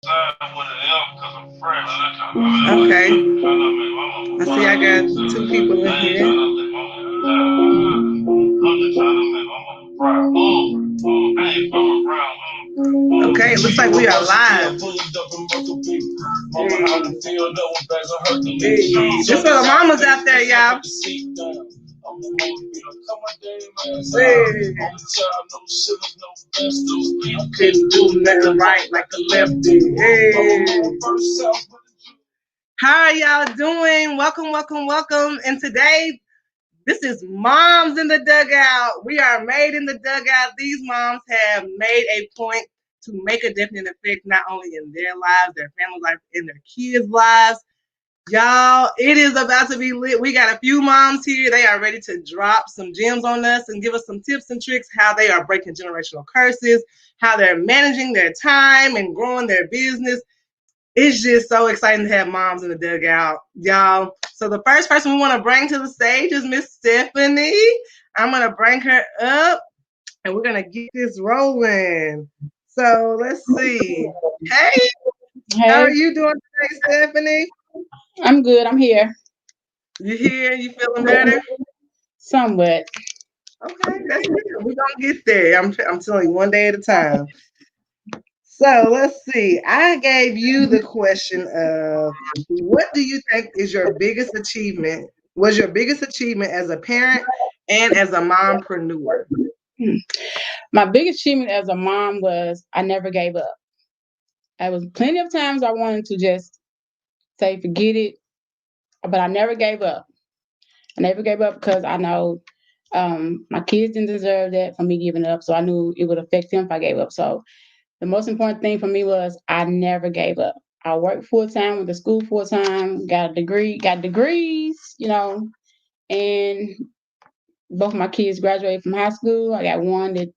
Okay. I see I got two people in here. Okay, it looks like we are live. Hey, just for the mamas out there, y'all. Hey. Couldn't do nothing right like a lefty. Hey. How are y'all doing? Welcome, welcome, welcome. And today, this is Moms in the Dugout. We are made in the dugout. These moms have made a point to make a definite effect, not only in their lives, their family life, in their kids' lives. Y'all, it is about to be lit. We got a few moms here. They are ready to drop some gems on us and give us some tips and tricks how they are breaking generational curses, how they're managing their time and growing their business. It's just so exciting to have moms in the dugout, y'all. So the first person we want to bring to the stage is Miss Stephanie. I'm going to bring her up, and we're going to get this rolling. So let's see. Hey, how are you doing today, Stephanie? I'm good. I'm here. You here? You feeling better? Somewhat. Okay, that's good. We're going to get there. I'm telling you, one day at a time. So let's see. I gave you the question of what do you think is your biggest achievement? Was your biggest achievement as a parent and as a mompreneur? My biggest achievement as a mom was I never gave up. There was plenty of times I wanted to just say forget it, but I never gave up. I never gave up because I know my kids didn't deserve that for me giving up. So I knew it would affect them if I gave up. So the most important thing for me was I never gave up. I worked full time, went to school full time, got a degree, got degrees, and both my kids graduated from high school. I got one that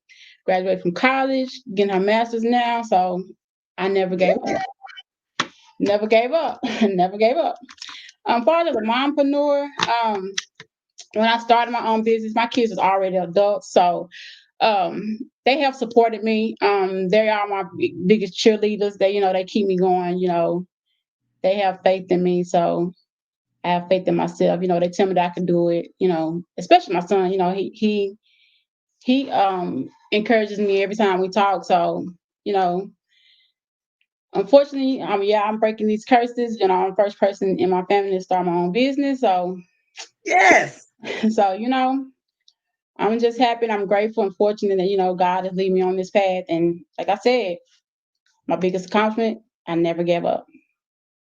graduated from college, getting her master's now. So I never gave up. Never gave up. Never gave up. Part of the mompreneur, when I started my own business, my kids was already adults. So they have supported me. They are my biggest cheerleaders. They keep me going. They have faith in me. So I have faith in myself. They tell me that I can do it. Especially my son. He encourages me every time we talk. So unfortunately, I'm breaking these curses. I'm the first person in my family to start my own business. So yes. So I'm just happy and I'm grateful and fortunate that God has lead me on this path. And like I said, my biggest accomplishment, I never gave up.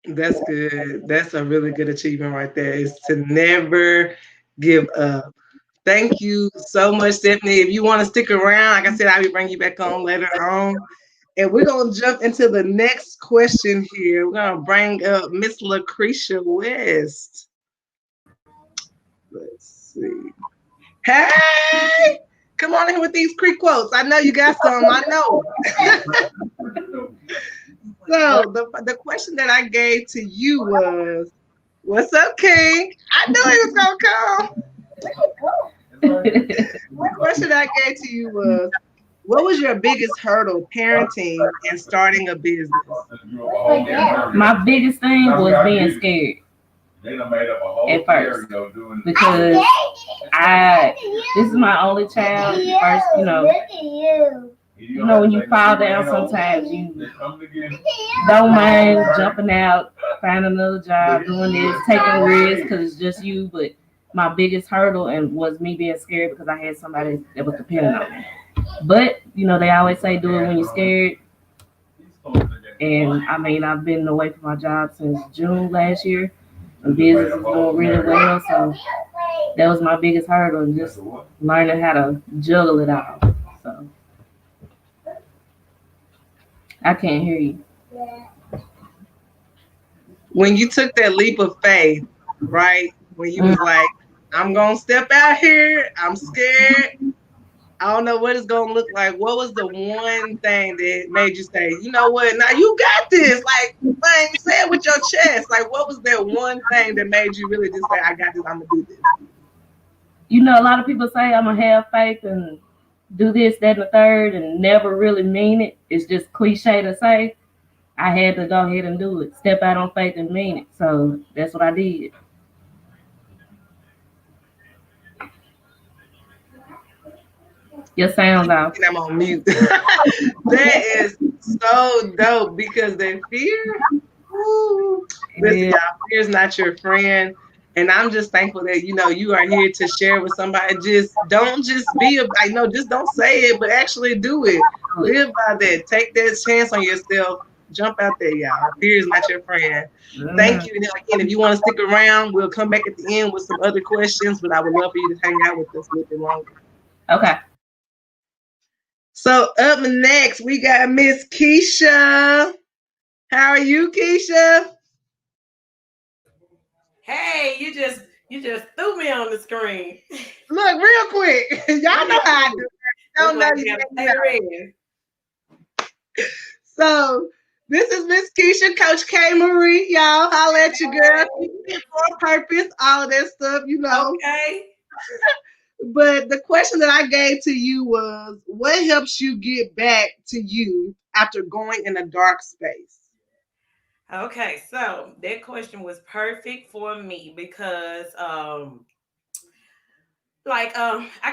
That's good. That's a really good achievement right there, is to never give up. Thank you so much, Stephanie. If you want to stick around, like I said, I'll be bringing you back on later on. And we're going to jump into the next question here. We're going to bring up Miss Lucretia West. Let's see. Hey! Come on in with these Creek quotes. I know you got some. I know. So the question that I gave to you was, what's up, King? I knew he was going to come. The question I gave to you was, what was your biggest hurdle parenting and starting a business? My biggest thing was being scared at first because this is my only child. First, when you fall down, sometimes you don't mind jumping out, finding another job, doing this, taking risks because it's just you. But my biggest hurdle was me being scared because I had somebody that was dependent on me. But they always say do it when you're scared. And I've been away from my job since June last year. And business is doing really well. So that was my biggest hurdle, just learning how to juggle it all. So I can't hear you. When you took that leap of faith, right? When you was like, I'm going to step out here. I'm scared. I don't know what it's going to look like. What was the one thing that made you say, you know what? Now you got this. Like, man, say it with your chest. Like, what was that one thing that made you really just say, I got this. I'm going to do this? A lot of people say I'm going to have faith and do this, that, and the third and never really mean it. It's just cliche to say. I had to go ahead and do it. Step out on faith and mean it. So that's what I did. Your sound's off. And I'm on mute. That is so dope because that fear, ooh, listen, Yeah. y'all, fear is not your friend. And I'm just thankful that you are here to share with somebody. Just don't just be I know, just don't say it, but actually do it. Live by that. Take that chance on yourself. Jump out there, y'all. Fear is not your friend. Thank you. And again, if you want to stick around, we'll come back at the end with some other questions, but I would love for you to hang out with us a little bit longer. Okay. So up next, we got Miss Keisha. How are you, Keisha? Hey, you just threw me on the screen. Look, real quick. Y'all know how I do. Don't know you. So this is Miss Keisha, Coach K Marie. Y'all holla at your girl. For purpose, all of that stuff, Okay. But the question that I gave to you was, what helps you get back to you after going in a dark space? Okay, so that question was perfect for me because I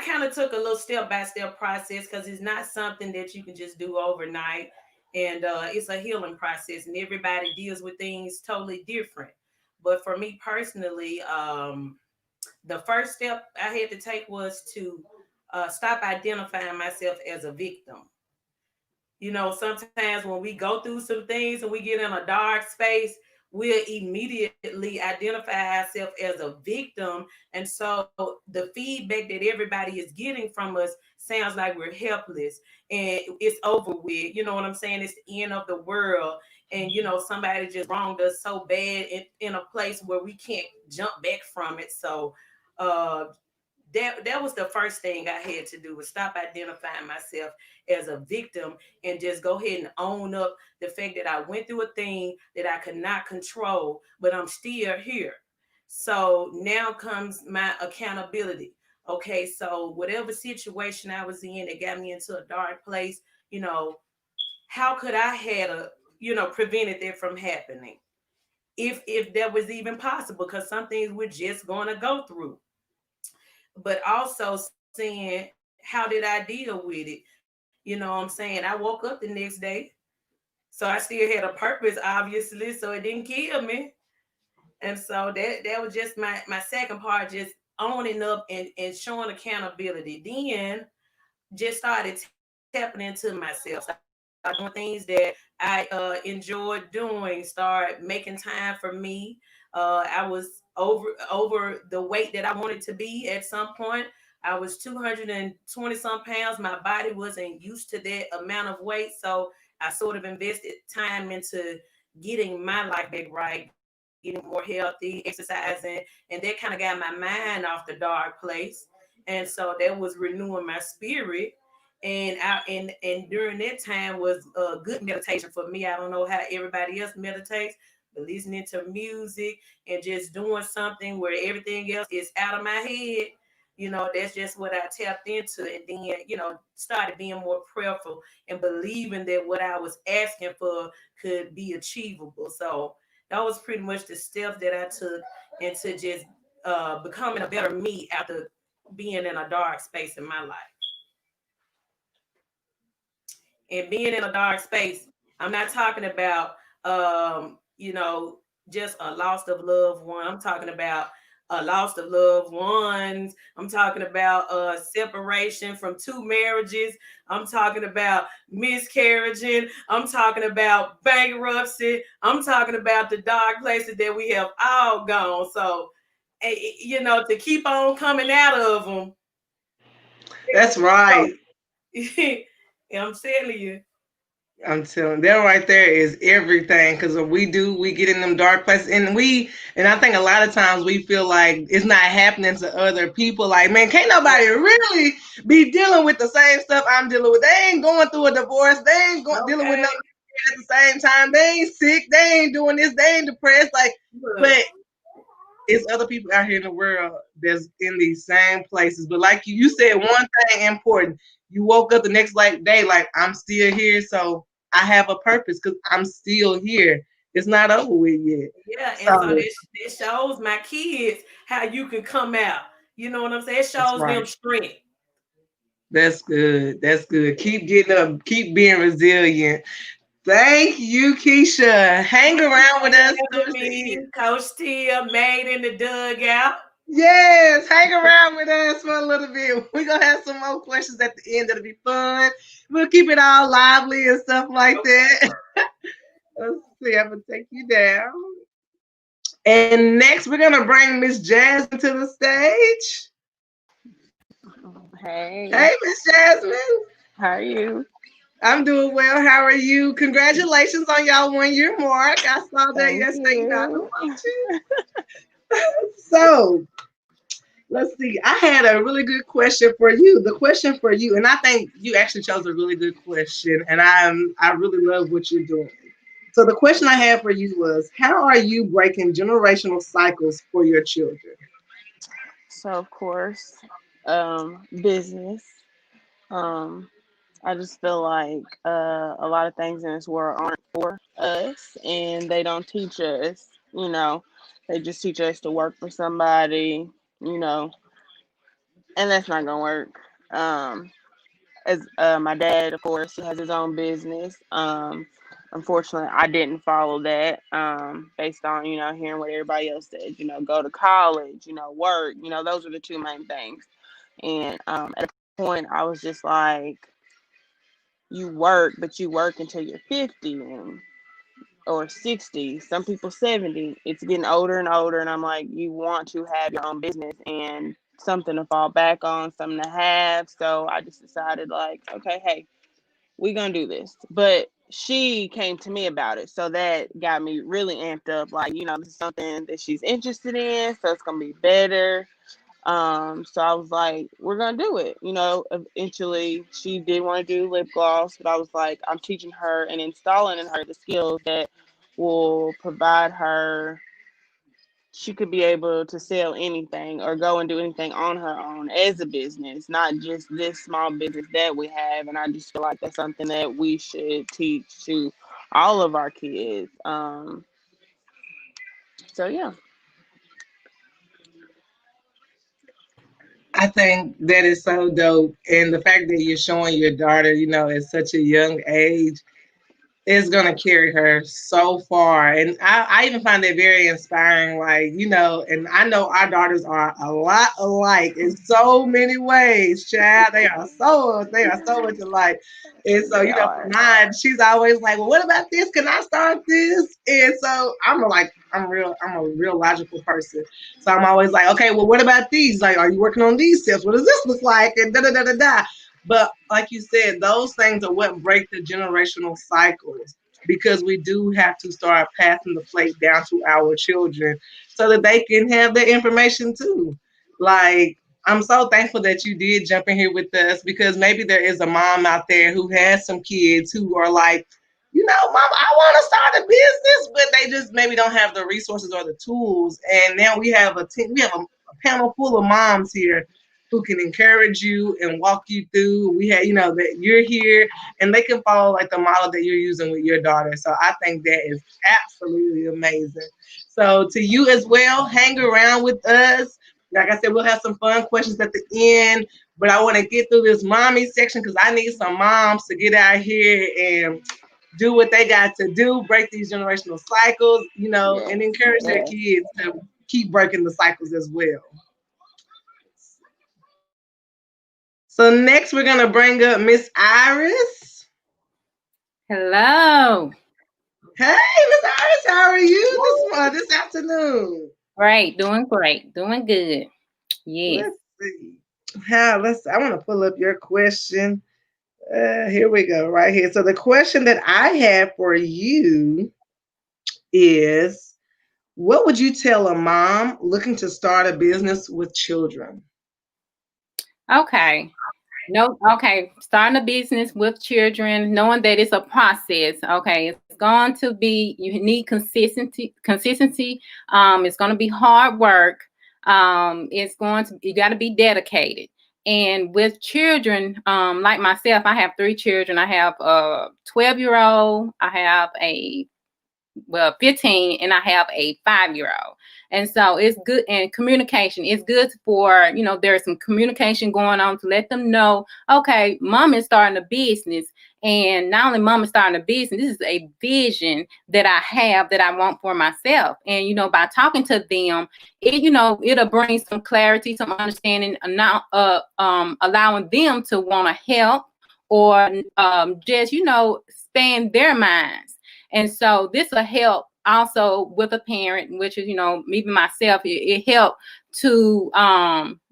kind of took a little step by step process because it's not something that you can just do overnight, and it's a healing process, and everybody deals with things totally different. But for me personally, the first step I had to take was to stop identifying myself as a victim. Sometimes when we go through some things and we get in a dark space, we'll immediately identify ourselves as a victim. And so the feedback that everybody is getting from us sounds like we're helpless and it's over with. You know what I'm saying? It's the end of the world. And, somebody just wronged us so bad in a place where we can't jump back from it. So, uh, that was the first thing I had to do was stop identifying myself as a victim and just go ahead and own up the fact that I went through a thing that I could not control, but I'm still here. So now comes my accountability. Okay, so whatever situation I was in that got me into a dark place, how could I had prevented that from happening? If that was even possible, because some things we're just going to go through, but also saying, how did I deal with it? You know what I'm saying? I woke up the next day, so I still had a purpose, obviously, so it didn't kill me. And so that was just my second part, just owning up and showing accountability. Then just started tapping into myself, started doing things that I enjoyed doing, start making time for me. I was over the weight that I wanted to be at some point. I was 220 some pounds. My body wasn't used to that amount of weight. So I sort of invested time into getting my life back right, getting more healthy, exercising, and that kind of got my mind off the dark place. And so that was renewing my spirit. And during that time was a good meditation for me. I don't know how everybody else meditates, but listening to music and just doing something where everything else is out of my head, that's just what I tapped into. And then, started being more prayerful and believing that what I was asking for could be achievable. So that was pretty much the steps that I took into just becoming a better me after being in a dark space in my life. And being in a dark space, I'm not talking about just a loss of loved one. I'm talking about a loss of loved ones. I'm talking about separation from two marriages. I'm talking about miscarriaging. I'm talking about bankruptcy. I'm talking about the dark places that we have all gone. So, to keep on coming out of them. That's right. I'm telling you. I'm telling that right there is everything. Because what we get in them dark places, and I think a lot of times we feel like it's not happening to other people. Like, man, can't nobody really be dealing with the same stuff I'm dealing with? They ain't going through a divorce. They ain't dealing with no at the same time. They ain't sick. They ain't doing this. They ain't depressed. Like, but it's other people out here in the world that's in these same places. But like you said one thing important. You woke up the next day like I'm still here, so I have a purpose because I'm still here. It's not over with yet. Yeah, and so So this shows my kids how you can come out. You know what I'm saying? It that's shows them right. strength. That's good. That's good. Keep getting up. Keep being resilient. Thank you, Keisha. Hang Thank you around for with us having towards the end. me, Coach Tia, made in the dugout. Yes, hang around with us for a little bit. We're gonna have some more questions at the end that'll be fun. We'll keep it all lively and stuff like that. Let's see, I'm gonna take you down. And next we're gonna bring Miss Jasmine to the stage. Hey, Hey, Miss Jasmine. how are you? I'm doing well. How are you? Congratulations on y'all 1 year mark. I saw that Thank yesterday. You know I you. promote you. So let's see. I had a really good question for you. The question for you, and I think you actually chose a really good question, and I really love what you're doing. So the question I had for you was, how are you breaking generational cycles for your children? So, of course, business. Um, I just feel like a lot of things in this world aren't for us, and they don't teach us. They just teach us to work for somebody. You know, and that's not gonna work. As My dad, of course, he has his own business. Unfortunately, I didn't follow that based on hearing what everybody else said. Go to college, work. Those are the two main things. And at a point, I was just like, you work, but you work until you're 50 or 60. Some people 70. It's getting older and older, and I'm like, you want to have your own business and something to fall back on, something to have. So I just decided, like, okay, hey, we're gonna do this. But she came to me about it, so that got me really amped up. Like, this is something that she's interested in, so it's gonna be better. So I was like, we're gonna do it. Eventually she did want to do lip gloss, but I was like, I'm teaching her and installing in her the skills that will provide her, she could be able to sell anything or go and do anything on her own as a business, not just this small business that we have. And I just feel like that's something that we should teach to all of our kids. So yeah. I think that is so dope. And the fact that you're showing your daughter, at such a young age, is going to carry her so far. And I even find it very inspiring. Like, and I know our daughters are a lot alike in so many ways, child. They are so much alike. And so, They for are. mine, she's always like, well, what about this? Can I start this? And so I'm a real logical person. So I'm always like, okay, well, what about these? Like, are you working on these steps? What does this look like? And da da da da da. But like you said, those things are what break the generational cycles because we do have to start passing the plate down to our children so that they can have the information too. Like, I'm so thankful that you did jump in here with us because maybe there is a mom out there who has some kids who are like, mom, I want to start a business, but they just maybe don't have the resources or the tools. And now we have a team, we have a panel full of moms here who can encourage you and walk you through. We have, that you're here and they can follow like the model that you're using with your daughter. So I think that is absolutely amazing. So to you as well, hang around with us. Like I said, we'll have some fun questions at the end, but I want to get through this mommy section because I need some moms to get out here and do what they got to do, break these generational cycles, and Yes. encourage their Yes. kids to keep breaking the cycles as well. So next we're gonna bring up Miss Iris. Hello. Hey, Miss Iris, how are you this afternoon? Great, doing good. Yes. Let's see. I want to pull up your question. Here we go, right here. So the question that I have for you is, what would you tell a mom looking to start a business with children? Okay. No, okay. Starting a business with children, knowing that it's a process. Okay. It's going to be, you need consistency. It's going to be hard work. You got to be dedicated. And with children, like myself, I have 3 children. I have a 12-year-old, I have a 15, and I have a 5-year-old. And so it's good, and communication is good for, there's some communication going on to let them know, okay, mom is starting a business. And not only mom is starting a business, this is a vision that I have that I want for myself. And, by talking to them, it'll bring some clarity, some understanding, not allowing them to want to help or just, expand their minds. And so this will help also with a parent, which is, even myself, it helped to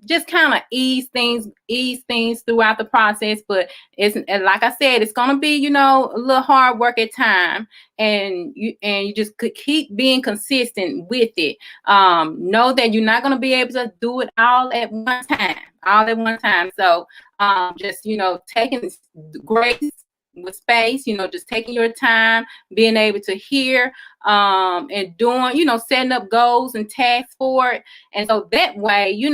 just kind of ease things throughout the process. But it's, like I said, it's gonna be, a little hard work at time, and you just could keep being consistent with it. Know that you're not gonna be able to do it all at one time. So just, taking grace with space, just taking your time, being able to hear, and doing, setting up goals and tasks for it. And so that way, you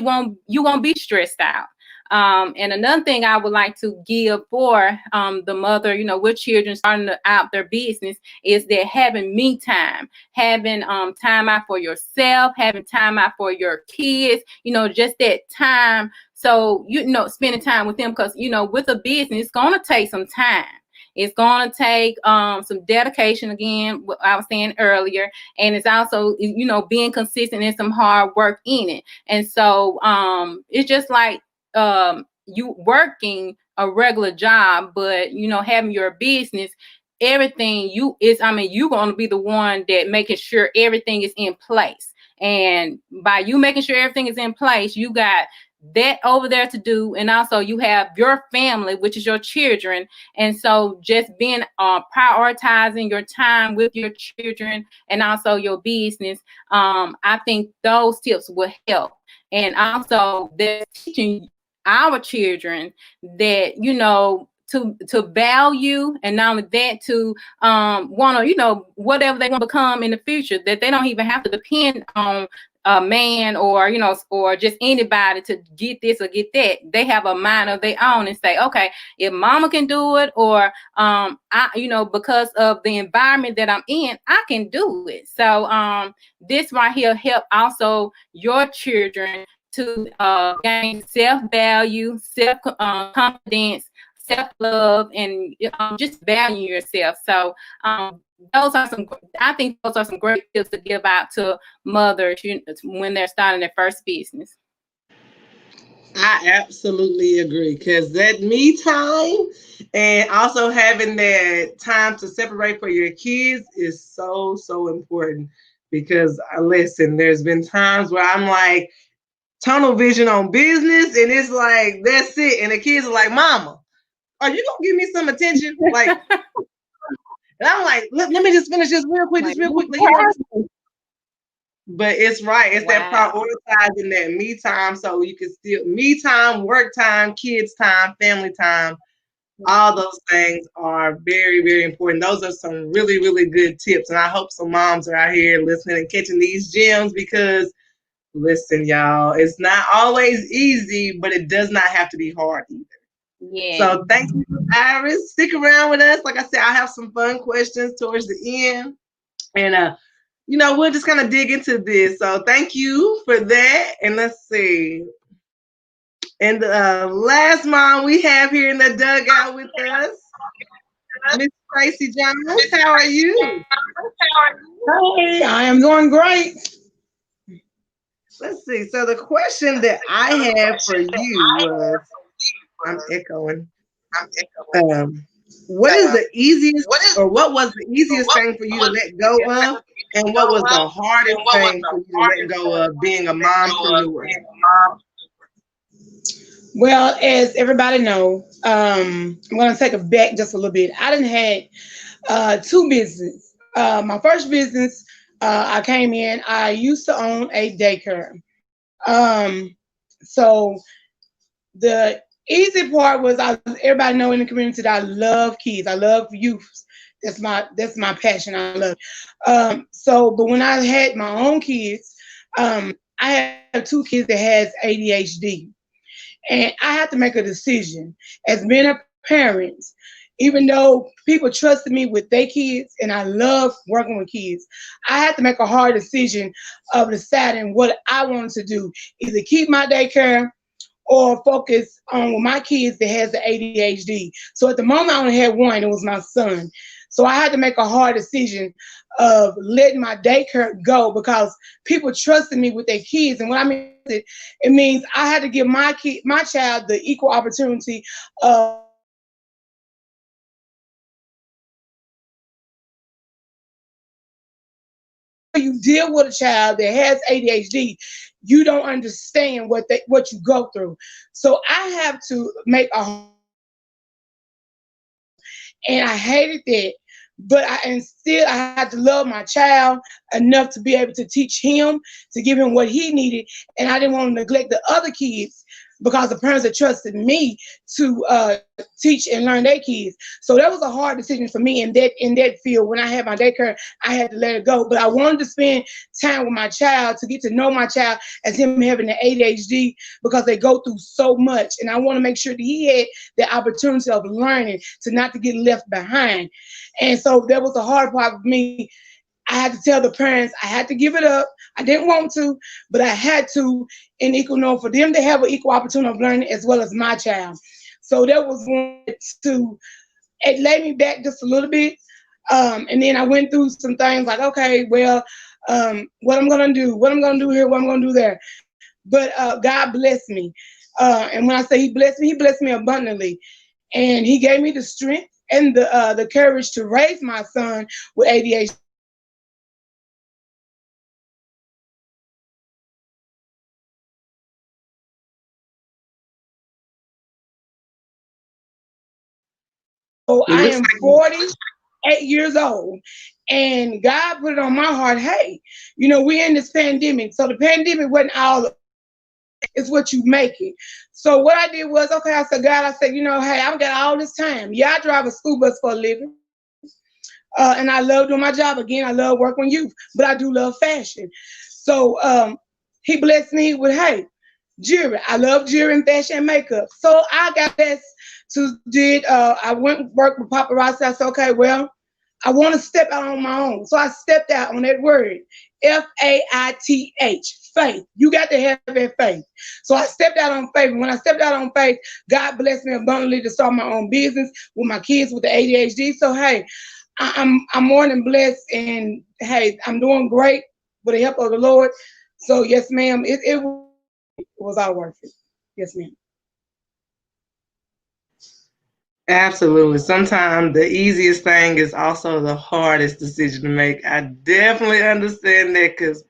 won't be stressed out. And another thing I would like to give for the mother, with children starting out their business, is that having me time, having time out for yourself, having time out for your kids, just that time. So, spending time with them, because, with a business, it's going to take some time. It's going to take some dedication, again, what I was saying earlier. And it's also, being consistent and some hard work in it. And so it's just like you working a regular job, but, having your business, everything you're going to be the one that making sure everything is in place. And by you making sure everything is in place, you got that over there to do, and also you have your family, which is your children. And so just being prioritizing your time with your children and also your business, I think those tips will help. And also they're teaching our children that, to value, and not only that, to want to, whatever they want to become in the future, that they don't even have to depend on a man or, or just anybody to get this or get that. They have a mind of their own and say, okay, if mama can do it, or because of the environment that I'm in, I can do it. So this right here help also your children to gain self-value, self-confidence, self-love, and just value yourself. So I think those are some great tips to give out to mothers when they're starting their first business. I absolutely agree, because that me time and also having that time to separate for your kids is so, so important. Because listen, there's been times where I'm like tunnel vision on business, and it's like, that's it. And the kids are like, Mama, are you going to give me some attention? Like, and I'm like, let me just finish this real quick, But it's right. It's that prioritizing that me time, so you can still me time, work time, kids time, family time. All those things are very, very important. Those are some really, really good tips. And I hope some moms are out here listening and catching these gems, because listen, y'all, it's not always easy, but it does not have to be hard either. Yeah. So thank you, Iris. Stick around with us. Like I said, I have some fun questions towards the end. And we'll just kind of dig into this. So thank you for that. And let's see. And the last mom we have here in the dugout with us, Miss Tracy Jones. How are you? Hey, I am doing great. Let's see. So the question that I had for you was, I'm echoing. What is the easiest, or what was the easiest thing for you to let go of, and what was the hardest thing for you to let go of being a mompreneur? Well, as everybody know, I'm going to take it back just a little bit. I done had 2 businesses. My first business, I came in, I used to own a daycare. So the easy part was, everybody know in the community that I love kids. I love youth. That's my passion. I love. But when I had my own kids, I have 2 kids that has ADHD. And I had to make a decision as being a parent, even though people trusted me with their kids and I love working with kids, I had to make a hard decision of deciding what I wanted to do. Either keep my daycare or focus on my kids that has the ADHD. So at the moment I only had one, it was my son. So I had to make a hard decision of letting my daycare go because people trusted me with their kids. And what I mean, it means I had to give my child the equal opportunity of you deal with a child that has ADHD, you don't understand what you go through. So I have to make a and I hated that. But and still I had to love my child enough to be able to teach him, to give him what he needed, and I didn't want to neglect the other kids because the parents had trusted me to teach and learn their kids. So that was a hard decision for me in that field. When I had my daycare, I had to let it go. But I wanted to spend time with my child, to get to know my child as him having the ADHD, because they go through so much, and I want to make sure that he had the opportunity of learning, to not to get left behind. And so that was the hard part for me. I had to tell the parents I had to give it up. I didn't want to, but I had to, in equal know for them to have an equal opportunity of learning as well as my child. So that was one to, it laid me back just a little bit. And then I went through some things like, okay, well, what I'm gonna do here, what I'm gonna do there. But God blessed me. And when I say He blessed me abundantly. And He gave me the strength and the courage to raise my son with ADHD. So It I looks am like 48 years old, and God put it on my heart. Hey, we're in this pandemic, so the pandemic wasn't all. It's what you make it. So what I did was, okay, I said, God, I said, hey, I've got all this time. Yeah, I drive a school bus for a living. And I love doing my job. Again, I love working with youth, but I do love fashion. So He blessed me with, hey, jewelry. I love jewelry and fashion and makeup. So I got this I went and worked with paparazzi. I said, okay, well, I want to step out on my own. So I stepped out on that word, faith, faith. You got to have that faith. So I stepped out on faith. And when I stepped out on faith, God blessed me abundantly to start my own business with my kids with the ADHD. So hey, I'm more than blessed, and hey, I'm doing great with the help of the Lord. So yes, ma'am, it was all worth it. Yes, ma'am. absolutely. Sometimes the easiest thing is also the hardest decision to make. I definitely understand that because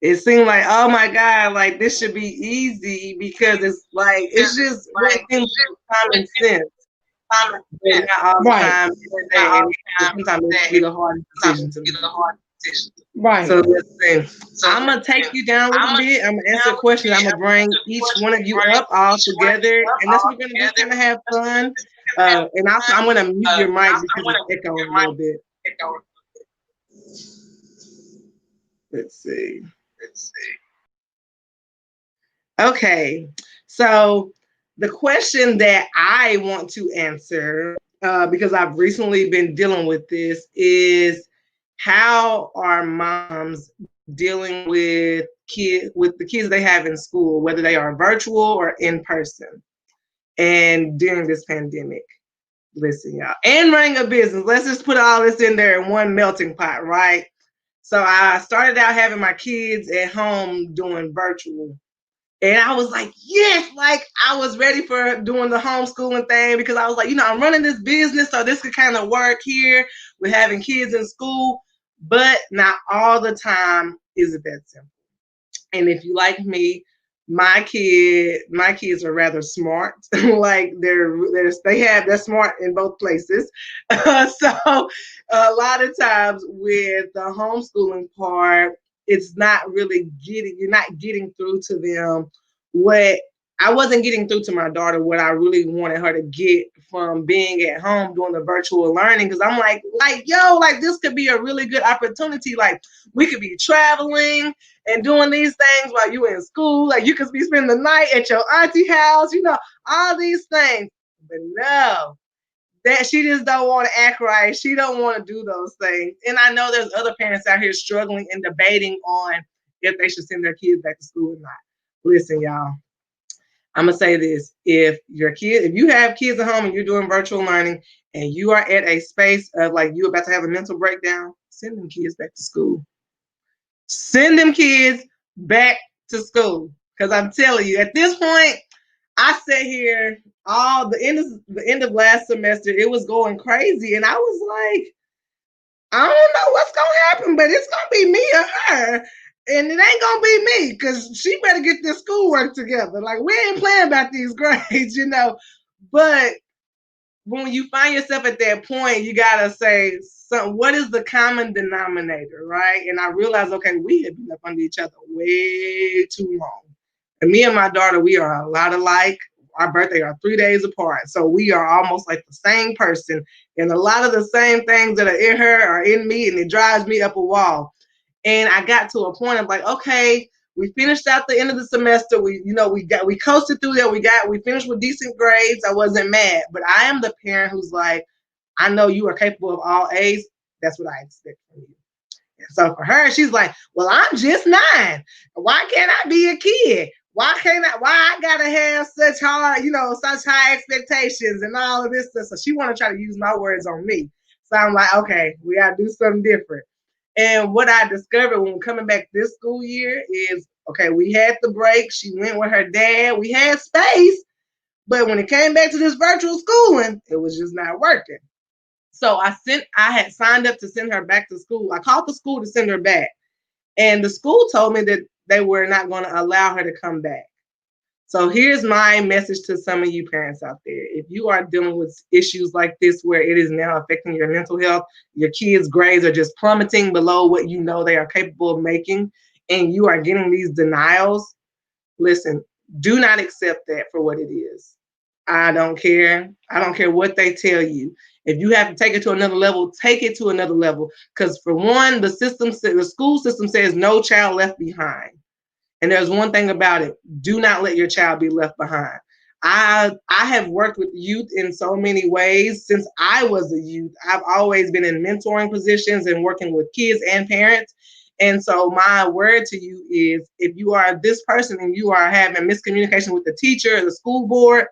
it seemed like, oh my God, like this should be easy because it's like it's just what seems common sense. But not all the Right, time. And sometimes it can be the hardest decision to make. right. So let's see. I'm gonna take you down a little bit. I'm gonna answer questions. I'm gonna bring each one of you up all together, and that's what we're gonna do. Kind of have fun. And also, I'm gonna mute your mic because it's echoing a little bit. Let's see. Okay, so the question that I want to answer, because I've recently been dealing with this, is how are moms dealing with the kids they have in school, whether they are virtual or in person, and during this pandemic. Listen, y'all, and running a business. Let's just put all this in there in one melting pot, right? So I started out having my kids at home doing virtual. And I was like, yes, like I was ready for doing the homeschooling thing because I was like, I'm running this business, so this could kind of work here with having kids in school. But not all the time is it that simple. And if you like me, my kids are rather smart. Like they're smart in both places. So a lot of times with the homeschooling part, it's not really you're not getting through to them what I wasn't getting through to my daughter what I really wanted her to get from being at home doing the virtual learning. Because I'm like, yo, like this could be a really good opportunity. Like we could be traveling and doing these things while you in school. Like you could be spending the night at your auntie house, all these things. But no, that she just don't want to act right. She don't want to do those things. And I know there's other parents out here struggling and debating on if they should send their kids back to school or not. Listen, y'all, I'm gonna say this: if you have kids at home and you're doing virtual learning and you are at a space of like you're about to have a mental breakdown, send them kids back to school. Send them kids back to school. Because I'm telling you, at this point, I sat here the end of last semester, it was going crazy. And I was like, I don't know what's gonna happen, but it's gonna be me or her. And it ain't gonna be me, because she better get this schoolwork together. Like, we ain't playing about these grades, But when you find yourself at that point, you gotta say, what is the common denominator, right? And I realized, okay, we have been up under each other way too long. And me and my daughter, we are a lot alike. Our birthday are 3 days apart. So we are almost like the same person. And a lot of the same things that are in her are in me, and it drives me up a wall. And I got to a point of like, okay, we finished out the end of the semester. We coasted through there. We finished with decent grades. I wasn't mad, but I am the parent who's like, I know you are capable of all A's. That's what I expect from you. And so for her, she's like, well, I'm just 9. Why can't I be a kid? Why I gotta have such high expectations and all of this stuff? So she want to try to use my words on me. So I'm like, okay, we gotta do something different. And what I discovered when coming back this school year is, okay, we had the break. She went with her dad. We had space. But when it came back to this virtual schooling, it was just not working. So I had signed up to send her back to school. I called the school to send her back. And the school told me that they were not going to allow her to come back. So here's my message to some of you parents out there. If you are dealing with issues like this, where it is now affecting your mental health, your kids' grades are just plummeting below what you know they are capable of making, and you are getting these denials, listen, do not accept that for what it is. I don't care. I don't care what they tell you. If you have to take it to another level, take it to another level. Because for one, the school system says no child left behind. And there's one thing about it: do not let your child be left behind. I have worked with youth in so many ways since I was a youth. I've always been in mentoring positions and working with kids and parents. And so my word to you is, if you are this person and you are having miscommunication with the teacher or the school board,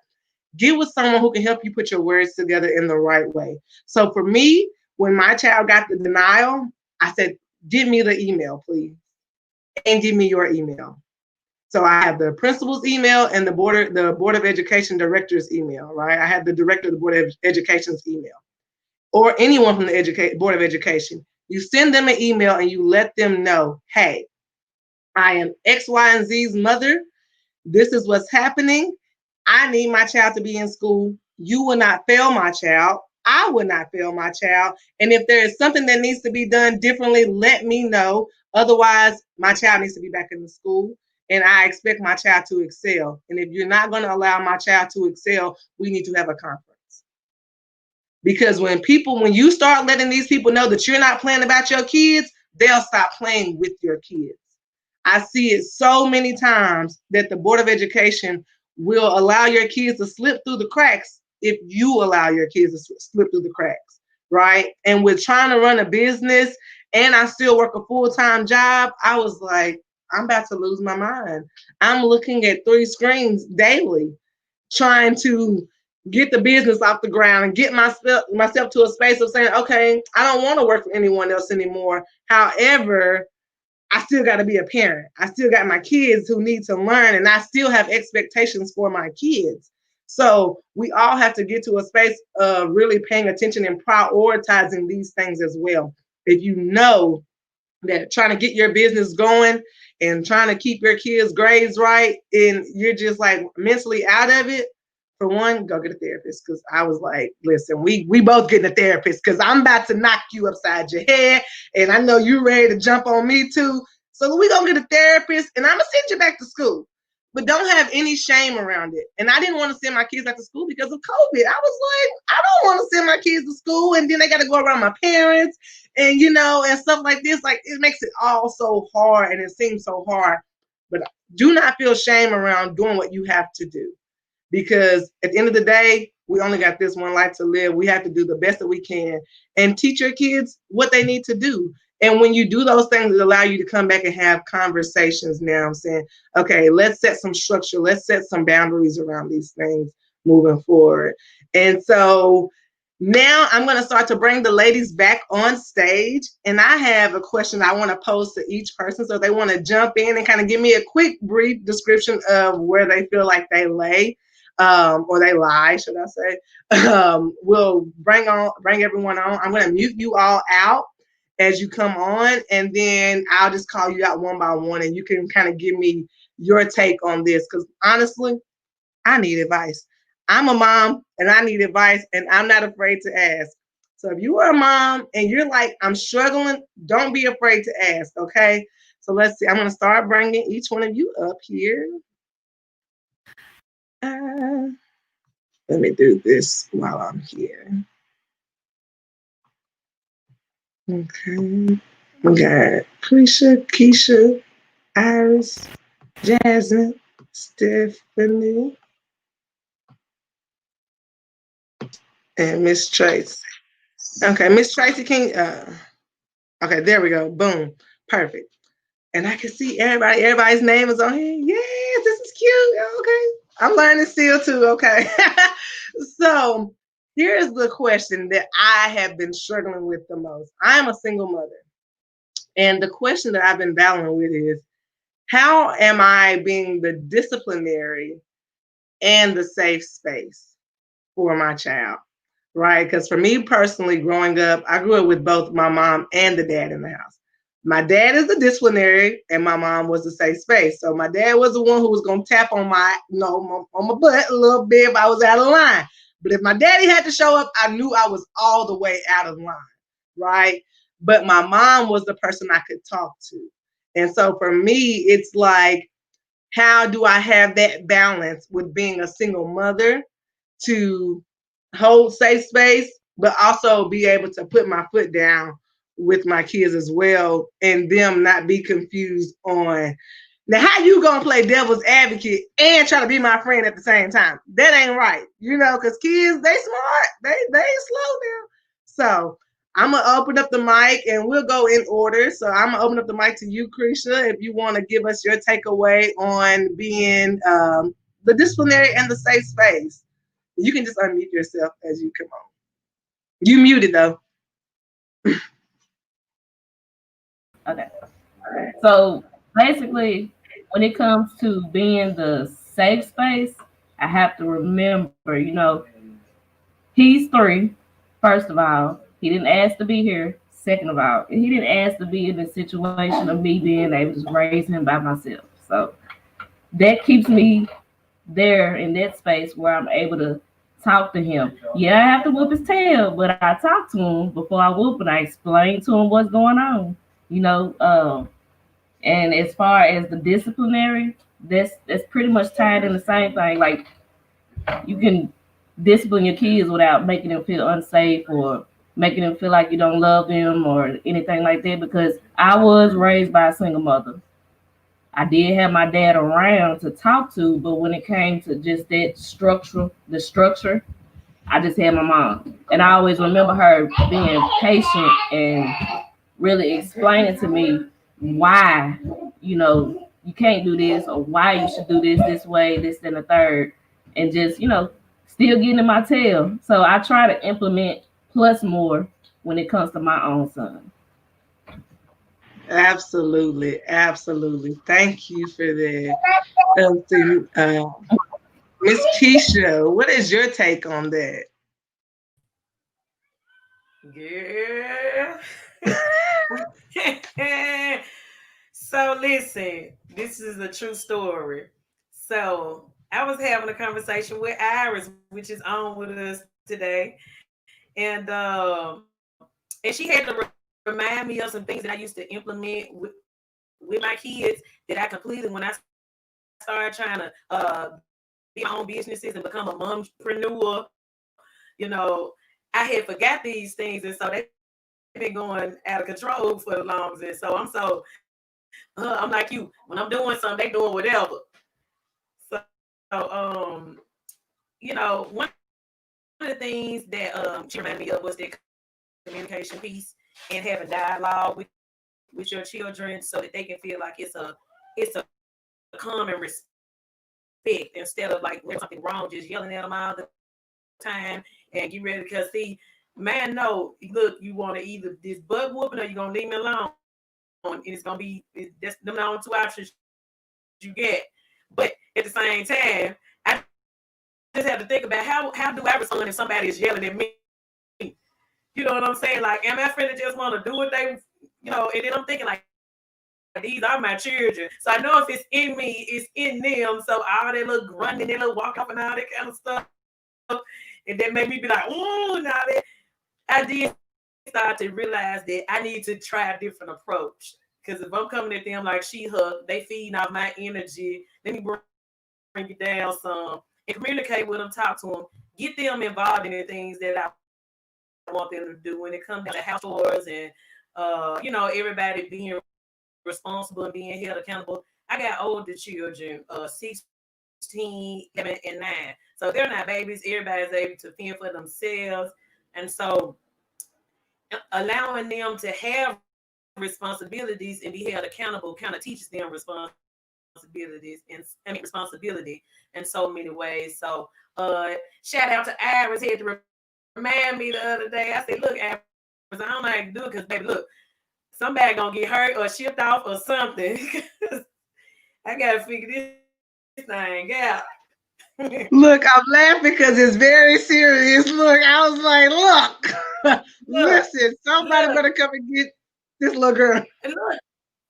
get with someone who can help you put your words together in the right way. So for me, when my child got the denial, I said, give me the email, please. And give me your email. So I have the principal's email and the Board of Education director's email, right? I have the director of the Board of Education's email, or anyone from the Board of Education. You send them an email and you let them know, hey, I am X, Y, and Z's mother. This is what's happening. I need my child to be in school. You will not fail my child. I will not fail my child. And if there is something that needs to be done differently, let me know. Otherwise, my child needs to be back in the school, and I expect my child to excel. And if you're not going to allow my child to excel, we need to have a conference. Because when you start letting these people know that you're not playing about your kids, they'll stop playing with your kids. I see it so many times that the Board of Education will allow your kids to slip through the cracks if you allow your kids to slip through the cracks, right? And with trying to run a business, and I still work a full-time job, I was like, I'm about to lose my mind. I'm looking at 3 screens daily, trying to get the business off the ground and get myself to a space of saying, okay, I don't want to work for anyone else anymore. However, I still got to be a parent. I still got my kids who need to learn, and I still have expectations for my kids. So we all have to get to a space of really paying attention and prioritizing these things as well. If you know that trying to get your business going and trying to keep your kids' grades right, and you're just like mentally out of it, for one, go get a therapist. Because I was like, listen, we both getting a therapist, because I'm about to knock you upside your head, and I know you're ready to jump on me too. So we gonna get a therapist, and I'm gonna send you back to school. But don't have any shame around it. And I didn't want to send my kids back to school because of COVID. I was like, I don't want to send my kids to school, and then they got to go around my parents, and and stuff like this. Like, it makes it all so hard, and it seems so hard. But do not feel shame around doing what you have to do, because at the end of the day, we only got this one life to live. We have to do the best that we can and teach your kids what they need to do. And when you do those things, it allow you to come back and have conversations. Now I'm saying, okay, let's set some structure. Let's set some boundaries around these things moving forward. And so now I'm going to start to bring the ladies back on stage. And I have a question I want to pose to each person. So they want to jump in and kind of give me a quick, brief description of where they feel like they lay. Or they lie, should I say. We'll bring everyone on. I'm going to mute you all out as you come on, and then I'll just call you out one by one, and you can kind of give me your take on this, because honestly, I need advice. I'm a mom, and I need advice, and I'm not afraid to ask. So if you are a mom and you're like, I'm struggling, don't be afraid to ask, okay? So let's see. I'm going to start bringing each one of you up here. Let me do this while I'm here. Okay. We got Prisha, Keisha, Iris, Jasmine, Stephanie, and Miss Tracy. Okay, Miss Tracy, okay, there we go. Boom. Perfect. And I can see everybody's name is on here. Yes, this is cute. Okay. I'm learning still too. Okay. So here's the question that I have been struggling with the most. I'm a single mother. And the question that I've been battling with is, how am I being the disciplinary and the safe space for my child? Right? Because for me personally, growing up, I grew up with both my mom and the dad in the house. My dad is the disciplinary, and my mom was the safe space. So my dad was the one who was gonna tap on my butt a little bit if I was out of line. But if my daddy had to show up, I knew I was all the way out of line, right? But my mom was the person I could talk to. And so for me, it's like, how do I have that balance with being a single mother to hold safe space, but also be able to put my foot down with my kids as well, and them not be confused on, now how you gonna play devil's advocate and try to be my friend at the same time? That ain't right, because kids, they smart, they slow down. So I'm gonna open up the mic and we'll go in order. So I'm gonna open up the mic to you, Krisha, if you want to give us your takeaway on being the disciplinary and the safe space. You can just unmute yourself as you come on. You muted though. Okay. So basically, when it comes to being the safe space, I have to remember, he's 3. First of all, he didn't ask to be here. Second of all, he didn't ask to be in the situation of me being able to raise him by myself. So that keeps me there in that space where I'm able to talk to him. Yeah, I have to whoop his tail, but I talk to him before I whoop, and I explain to him what's going on. And as far as the disciplinary, that's pretty much tied in the same thing. Like, you can discipline your kids without making them feel unsafe or making them feel like you don't love them or anything like that, because I was raised by a single mother. I did have my dad around to talk to, but when it came to just the structure, I just had my mom. And I always remember her being patient and really explaining to me why, you can't do this, or why you should do this way, this, and the third, and just, still getting in my tail. So I try to implement plus more when it comes to my own son. Absolutely. Thank you for that. Miss Keisha, what is your take on that? Yeah. So listen, this is a true story. So I was having a conversation with Iris, which is on with us today, and she had to remind me of some things that I used to implement with my kids that I completed when I started trying to be my own businesses and become a mompreneur. I had forgot these things, and so they been going out of control for the longest. And so I'm like you. When I'm doing something, they doing whatever. So, one of the things that she reminded me of was that communication piece and having dialogue with your children so that they can feel like it's a common respect instead of like when something wrong, just yelling at them all the time and get ready. Because see, man, no, look, you want to either this butt whooping or you're gonna leave me alone. And it's gonna be that's them the only two options you get. But at the same time, I just have to think about how do I respond if somebody is yelling at me? You know what I'm saying? Like, am I finna just want to do what they, and then I'm thinking like, these are my children. So I know if it's in me, it's in them. So all that little grunting, that little walk up and all that kind of stuff. And that made me be like, oh, now that I did start to realize that I need to try a different approach. Because if I'm coming at them like She-Hulk, they feeding off my energy. Let me bring it down some and communicate with them, talk to them, get them involved in the things that I want them to do when it comes to house chores and, everybody being responsible and being held accountable. I got older children, 16, 11, and 9. So they're not babies. Everybody's able to fend for themselves. And so allowing them to have responsibilities and be held accountable kind of teaches them responsibility in so many ways. So shout out to Iris, had to remind me the other day. I said, look, Iris, I don't know how to do it because, baby, look, somebody gonna get hurt or shipped off or something. I gotta figure this thing out. Look, I'm laughing because it's very serious. Look, I was like, look, listen, somebody better come and get this little girl. And look,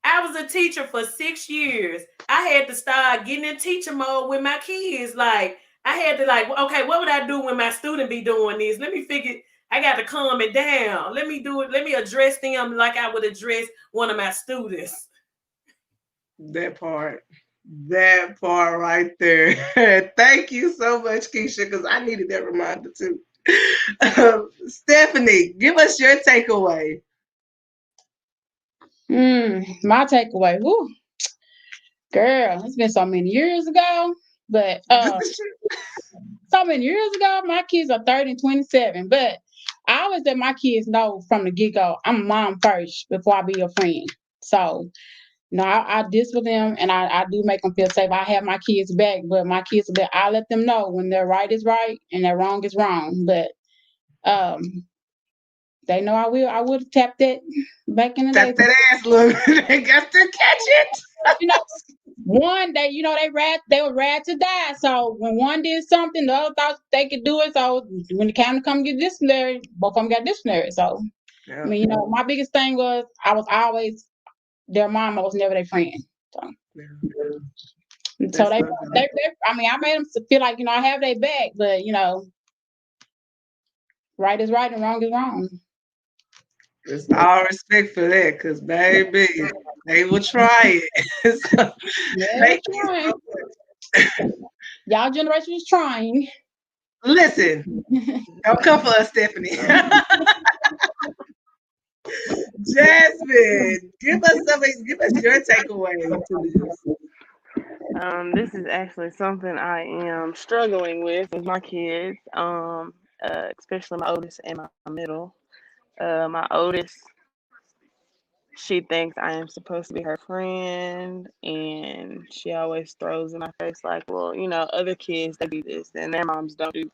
I was a teacher for 6 years. I had to start getting in teacher mode with my kids. Like, I had to okay, what would I do when my student be doing this? Let me figure, I got to calm it down. Let me do it. Let me address them like I would address one of my students. That part right there. Thank you so much, Keisha, because I needed that reminder too. Stephanie, give us your takeaway. My takeaway. Woo. Girl, it's been so many years ago, but so many years ago, my kids are 30 and 27. But I always let my kids know from the get-go, I'm a mom first before I be your friend. So, I discipline them and I do make them feel safe. I have my kids back, but my kids, I let them know when their right is right and their wrong is wrong. But they know I would tap that back in the day. Tap that ass, look. They got to catch it. One, they were rad to die. So when one did something, the other thought they could do it. So when the time to come get disciplinary, both of them got disciplinary. So Yeah. I mean, my biggest thing was I was always their mom. I was never their friend. So, so they, I mean, I made them feel like I have their back, but right is right and wrong is wrong. There's all respect for that, because baby, they will try it. So, thank you so much. Y'all generation is trying. Listen, don't come for us, Stephanie. Jasmine, give us your takeaway to this. This is actually something I am struggling with my kids, especially my oldest and my middle. My oldest, she thinks I am supposed to be her friend, and she always throws in my face like, well, other kids they do this, and their moms don't do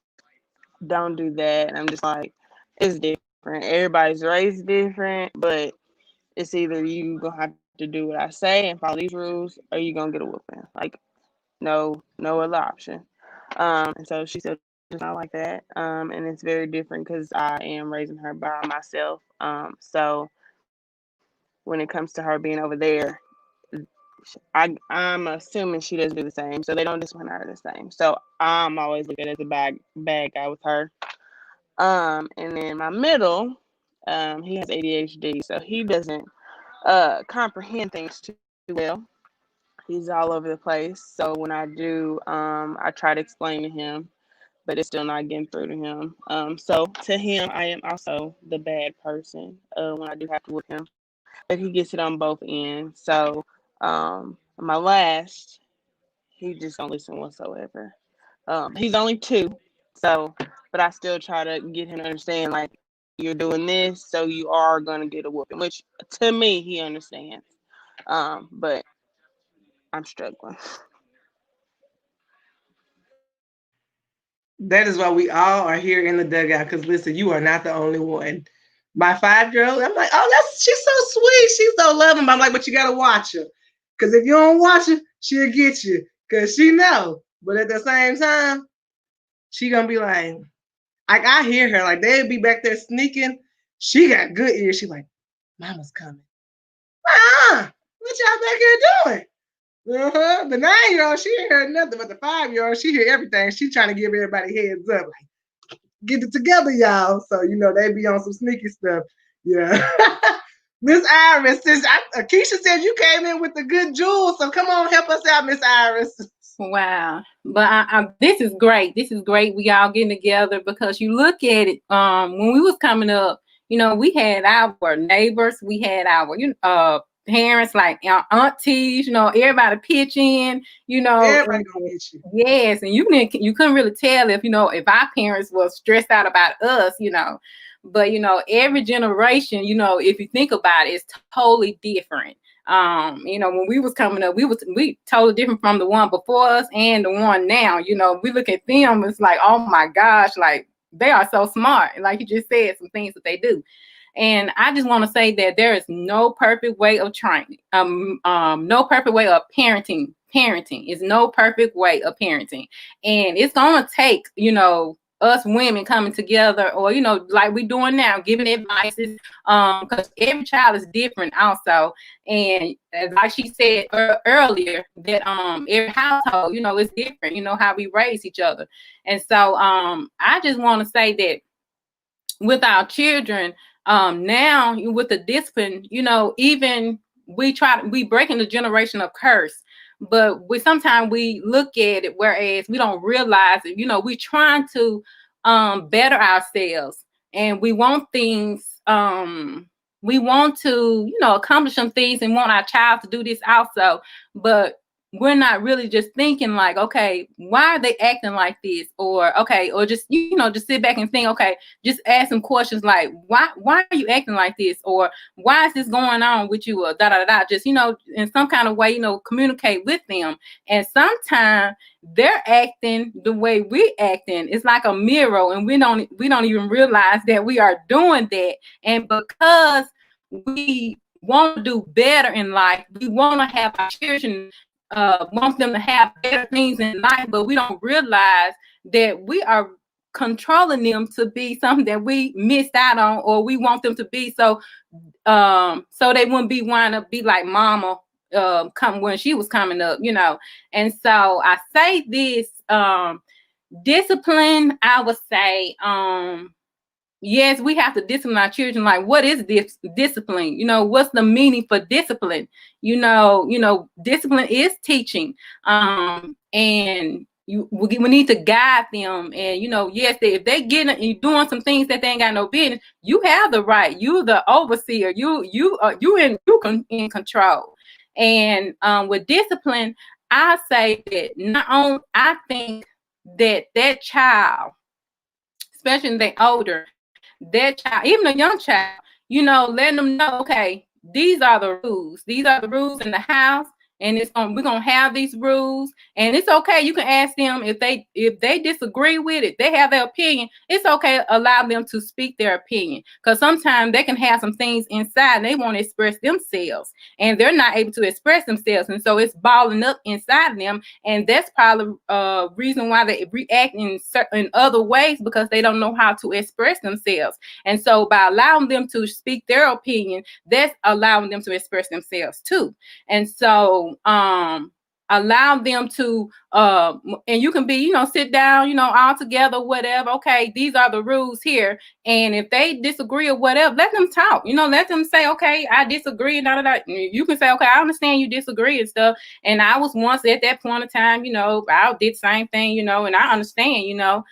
that. And I'm just like, it's different. Everybody's raised different, but it's either you gonna have to do what I say and follow these rules, or you gonna get a whooping. Like, no other option. And so she said it's not like that. And it's very different because I am raising her by myself. So when it comes to her being over there, I'm assuming she doesn't do the same. So they don't discipline her the same. So I'm always looking at the bad guy with her. And then my middle, he has ADHD, so he doesn't comprehend things too well. He's all over the place. So when I do, I try to explain to him but it's still not getting through to him. So to him, I am also the bad person when I do have to whip him, but he gets it on both ends. So my last, he just don't listen whatsoever. He's only 2, so but I still try to get him to understand, like, you're doing this, so you are gonna get a whooping, which to me he understands. But I'm struggling. That is why we all are here in the dugout. Because listen, you are not the only one. My 5-year-old, I'm like, oh, she's so sweet. She's so loving. But I'm like, but you gotta watch her. Because if you don't watch her, she'll get you. Because she know. But at the same time, she gonna be like I hear her, like they'll be back there sneaking. She got good ears. She like, Mama's coming. What y'all back here doing? The 9-year-old, she ain't heard nothing, but the 5-year-old, she hear everything. She trying to give everybody heads up, like, get it together, y'all. So they be on some sneaky stuff. Yeah. Miss Iris, since Keisha said you came in with the good jewels, so come on, help us out, Miss Iris. Wow. But this is great. This is great. We all getting together because you look at it, when we was coming up, we had our neighbors, we had our, parents, like our aunties, everybody pitch in, Everybody gonna get you. Yes. And you couldn't really tell if our parents was stressed out about us, but, every generation, if you think about it, it's totally different. When we was coming up, we totally different from the one before us and the one now. We look at them, it's like, oh my gosh, like they are so smart. Like you just said, some things that they do. And I just want to say that there is no perfect way of training. No perfect way of parenting. Parenting is no perfect way of parenting. And it's gonna take, us women coming together, or like we're doing now, giving advices, because every child is different also. And like she said earlier, that every household, is different, how we raise each other. And so I just want to say that with our children, now with the discipline, even we breaking the generation of curse. But sometimes we look at it, whereas we don't realize it. We trying to better ourselves, and we want things. We want to, accomplish some things, and want our child to do this also. But we're not really just thinking like, okay, why are they acting like this? Or just just sit back and think, okay, just ask some questions like, why are you acting like this? Or why is this going on with you? Or just in some kind of way, communicate with them. And sometimes they're acting the way we're acting. It's like a mirror, and we don't even realize that we are doing that. And because we want to do better in life, we want to have our children, want them to have better things in life, but we don't realize that we are controlling them to be something that we missed out on, or we want them to be so they wouldn't be wanting to be like mama when she was coming up, And so I say this, discipline, I would say, yes, we have to discipline our children. Like, what is this discipline? What's the meaning for discipline? Discipline is teaching. And we need to guide them. And, yes, if they get doing some things that they ain't got no business, you have the right. You the overseer. You in control. And with discipline, I say that I think that child, especially when they're older, that child, even a young child, letting them know, okay, these are the rules. These are the rules in the house, and we're gonna have these rules, and it's okay. You can ask them if they disagree with it. They have their opinion. It's okay. Allow them to speak their opinion, because sometimes they can have some things inside and they want to express themselves, and they're not able to express themselves, and so it's balling up inside of them, and that's probably reason why they react in certain other ways, because they don't know how to express themselves. And so by allowing them to speak their opinion, that's allowing them to express themselves too. And so allow them to and you can be, you know, sit down, you know, all together, whatever. Okay, these are the rules here, and if they disagree or whatever, let them talk, you know, let them say, okay, I disagree, and you can say, okay, I understand you disagree and stuff, and I was once at that point of time, you know, I did the same thing, you know, and I understand, you know,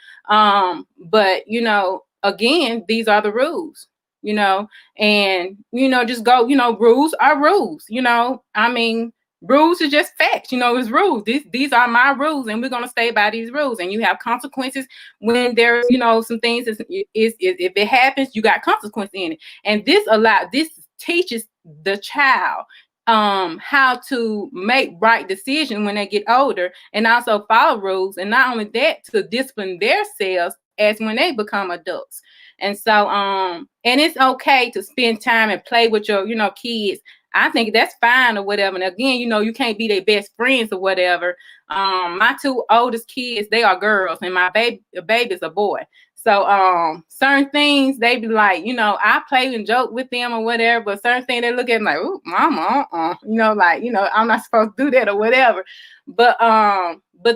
but you know, again, these are the rules, you know, and you know, just go, you know, rules are rules, you know, I mean, rules are just facts, you know, it's rules. These are my rules, and we're gonna stay by these rules. And you have consequences when there's, you know, some things is if it happens, you got consequence in it. And this teaches the child how to make right decisions when they get older, and also follow rules, and not only that, to discipline themselves as when they become adults. And so and it's okay to spend time and play with your, you know, kids. I think that's fine or whatever. And again, you know, you can't be their best friends or whatever. My two oldest kids, they are girls, and my baby's a boy. So certain things they be like, you know, I play and joke with them or whatever, but certain things they look at me like, ooh, mama, you know, like, you know, I'm not supposed to do that or whatever. But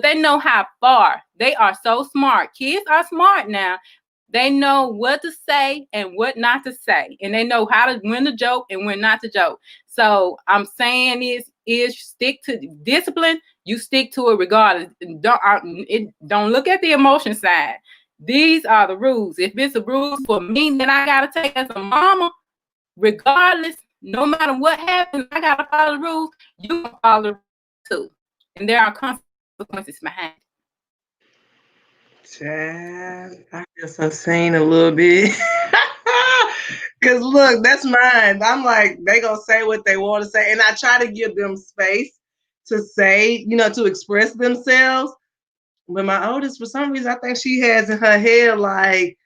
they know how far. They are so smart. Kids are smart now. They know what to say and what not to say, and they know how to when to joke and when not to joke. So I'm saying is stick to discipline. You stick to it regardless. Don't look at the emotion side. These are the rules. If it's a rules for me that I gotta take as a mama, regardless, no matter what happens, I gotta follow the rules. You can follow the rules too, and there are consequences behind it. Chad, I guess I've seen a little bit. Cause look, that's mine. I'm like, they gonna say what they want to say, and I try to give them space to say, you know, to express themselves. But my oldest, for some reason, I think she has in her head like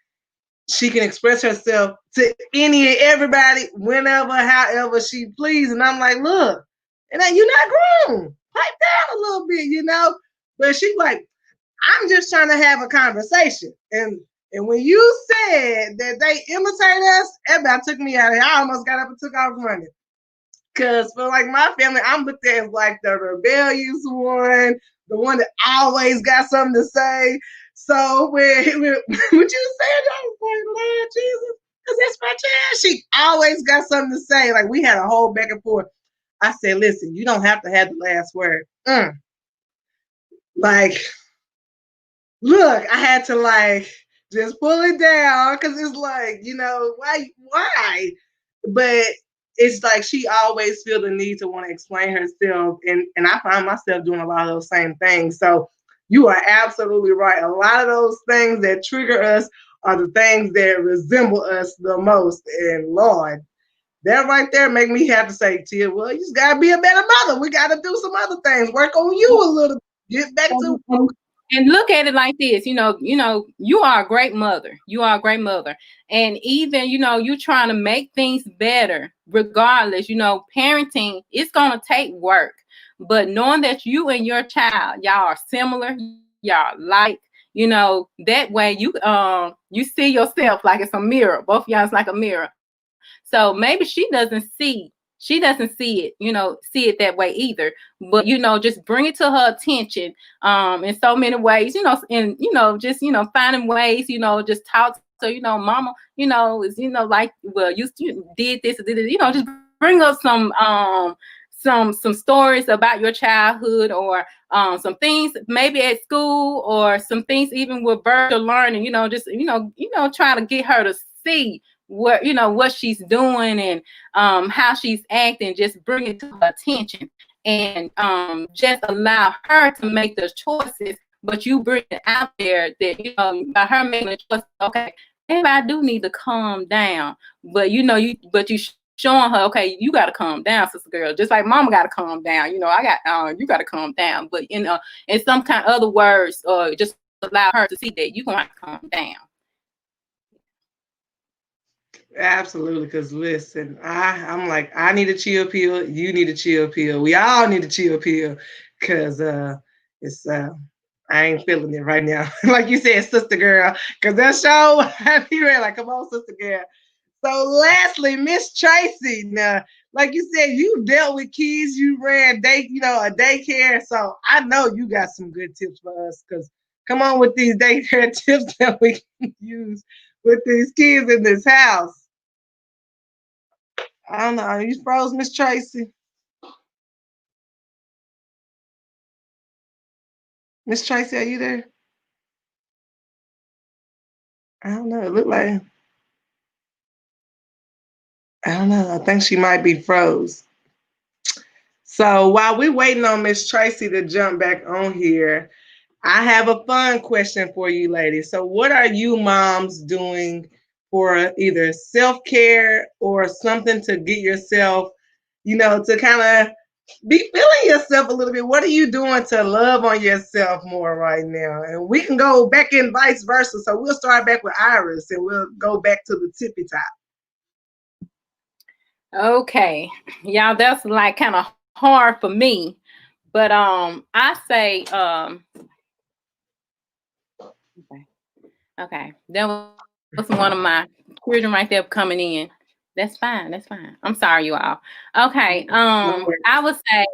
she can express herself to any and everybody, whenever, however she please. And I'm like, look, and you're not grown. Pipe down a little bit, you know. But she's like, I'm just trying to have a conversation. And when you said that they imitate us, everybody took me out of here. I almost got up and took off running. Because for like my family, I'm looked at as like the rebellious one, the one that always got something to say. So when you said that, I was like, Lord Jesus, because that's my child. She always got something to say. Like we had a whole back and forth. I said, listen, you don't have to have the last word. Like, look, I had to like just pull it down because it's like, you know, why? But it's like she always feel the need to want to explain herself, and I find myself doing a lot of those same things. So you are absolutely right. A lot of those things that trigger us are the things that resemble us the most. And Lord, that right there make me have to say, Tia, well, you just gotta be a better mother. We gotta do some other things. Work on you a little. Get back to. And look at it like this, you know, you are a great mother. You are a great mother. And even, you know, you trying to make things better, regardless, you know, parenting, it's going to take work. But knowing that you and your child, y'all are similar, y'all like, you know, that way you see yourself like it's a mirror. Both of y'all is like a mirror. So maybe she doesn't see it, you know, see it that way either. But, you know, just bring it to her attention in so many ways, you know, and, you know, just, you know, finding ways, you know, just talk to, you know, mama, you know, is, you know, like, well, you did this, you know, just bring up some stories about your childhood, or some things maybe at school, or some things even with virtual learning, you know, just, you know, try to get her to see what she's doing, and how she's acting. Just bring it to her attention, and just allow her to make those choices, but you bring it out there that, you know, by her making a choice, okay, maybe I do need to calm down, but you know, you showing her, okay, you got to calm down, sister girl, just like mama got to calm down, you know, you got to calm down, but, you know, in some kind of other words, or just allow her to see that you're going to have to calm down. Absolutely, because listen, I'm like, I need a chill pill. You need a chill pill. We all need a chill pill, because it's I ain't feeling it right now. Like you said, sister girl, because that show, I be ready, like, come on, sister girl. So lastly, Miss Tracy. Now, like you said, you dealt with kids, you ran a daycare. So I know you got some good tips for us. Cause come on with these daycare tips that we can use with these kids in this house. I don't know. Are you froze, Miss Tracy? Miss Tracy, are you there? I don't know. It looked like I don't know. I think she might be froze. So while we're waiting on Miss Tracy to jump back on here, I have a fun question for you, ladies. So what are you moms doing for either self-care or something to get yourself, to kind of be feeling yourself a little bit? What are you doing to love on yourself more right now? And we can go back and vice versa. So we'll start back with Iris and we'll go back to the tippy top. Okay, y'all, that's like kind of hard for me, but I say okay, that was one of my children right there coming in. That's fine. That's fine. I'm sorry, you all. Okay, I would say,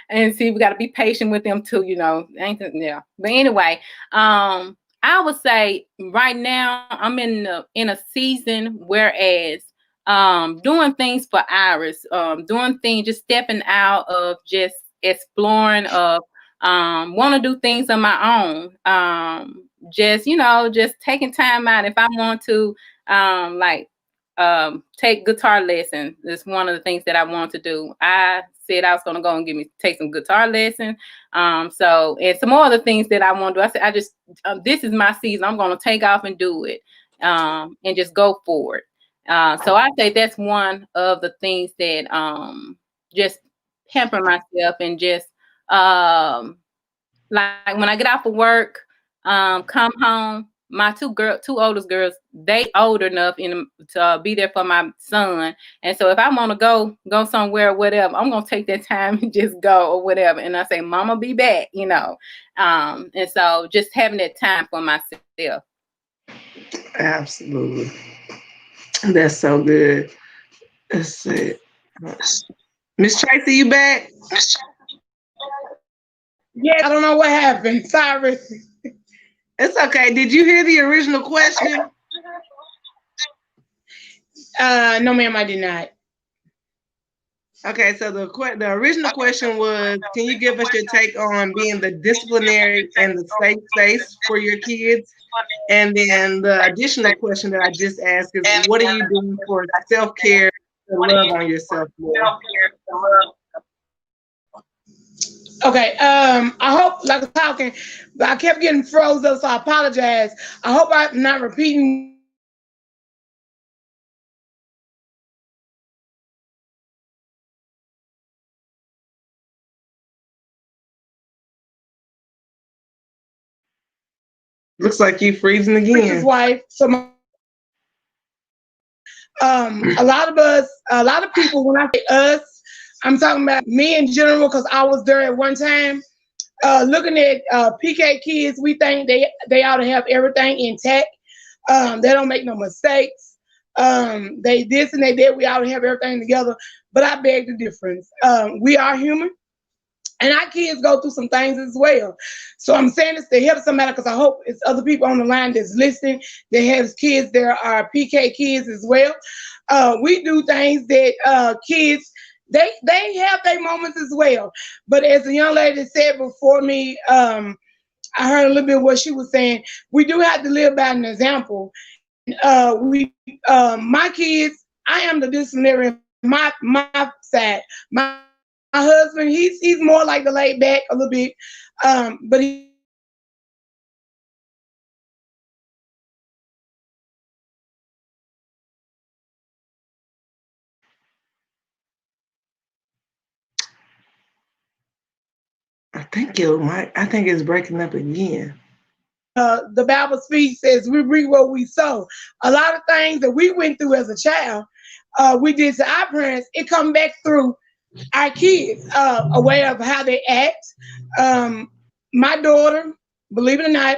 and see, we got to be patient with them too. Yeah. But anyway, I would say right now I'm in a season whereas doing things for Iris, doing things, just stepping out of just exploring of want to do things on my own. Just taking time out if I want to, take guitar lessons. It's one of the things that I want to do. I said I was going to go and take some guitar lessons. And some more other things that I want to do. I said, this is my season. I'm going to take off and do it, and just go for it. So I say that's one of the things that just pamper myself and just like when I get off of work, come home. My two oldest girls, they old enough to be there for my son. And so if I want to go somewhere or whatever, I'm going to take that time and just go or whatever. And I say, Mama, be back, And so just having that time for myself. Absolutely. That's so good. Let's see. Miss Tracy, you back? Yeah, I don't know what happened. Sorry. It's okay. Did you hear the original question? No, ma'am, I did not. Okay, so the original question was, can you give us your take on being the disciplinary and the safe space for your kids? And then the additional question that I just asked is, what are you doing for self-care to love on yourself more? Okay, I hope, like I was talking, but I kept getting froze up, so I apologize. I hope I'm not repeating. Looks like you freezing again. His wife. So a lot of people, when I say us, I'm talking about me in general, because I was there at one time. Looking at PK kids, we think they ought to have everything intact. They don't make no mistakes. They this and they that. We ought to have everything together. But I beg the difference. We are human, and our kids go through some things as well. So I'm saying this to help somebody, because I hope it's other people on the line that's listening that has kids. There are PK kids as well. We do things that kids. They have their moments as well. But as the young lady said before me, I heard a little bit of what she was saying. We do have to live by an example. My kids, I am the disciplinary. My side. My husband, he's more like the laid back a little bit, but he. I think it's breaking up again. The Bible speaks, says we reap what we sow. A lot of things that we went through as a child, we did to our parents. It come back through our kids, a way of how they act. My daughter, believe it or not,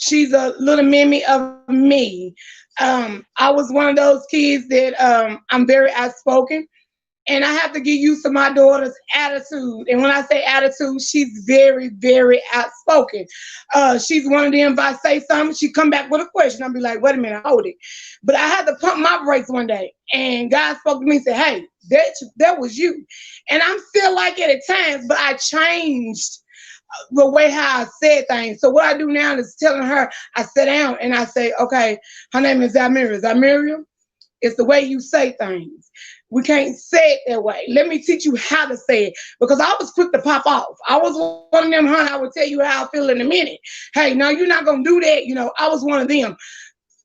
She's a little mini of me. I was one of those kids that I'm very outspoken. And I have to get used to my daughter's attitude. And when I say attitude, she's very, very outspoken. She's one of them, if I say something, she come back with a question. I'll be like, wait a minute, hold it. But I had to pump my brakes one day. And God spoke to me and said, hey, that was you. And I'm still like it at times, but I changed the way how I said things. So what I do now is telling her, I sit down and I say, okay, her name is Zamira. Zamira, it's the way you say things. We can't say it that way. Let me teach you how to say it. Because I was quick to pop off. I was one of them, honey, I would tell you how I feel in a minute. Hey, no, you're not going to do that. You know, I was one of them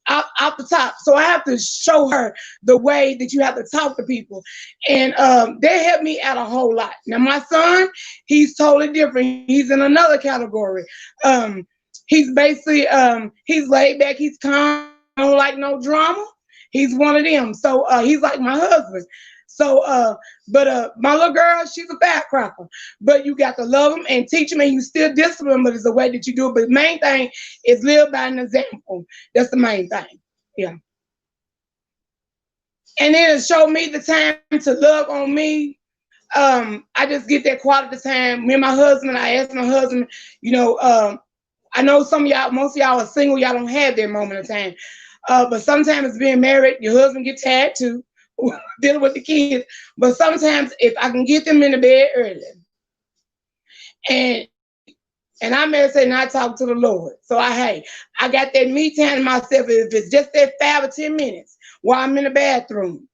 out the top. So I have to show her the way that you have to talk to people. And they helped me out a whole lot. Now, my son, he's totally different. He's in another category. He's basically, he's laid back. He's calm. Don't like no drama. He's one of them. So he's like my husband. So, but my little girl, she's a firecracker. But you got to love them and teach them, and you still discipline, but it's the way that you do it. But the main thing is live by an example. That's the main thing. Yeah. And then it showed me the time to love on me. I just get that quality time. Me and my husband, I asked my husband, you know, I know some of y'all, most of y'all are single, y'all don't have that moment of time. But sometimes being married, your husband gets tired too, dealing with the kids. But sometimes if I can get them in the bed early, and I may say, not talk to the Lord. So I got that me time to myself. If it's just that 5 or 10 minutes while I'm in the bathroom,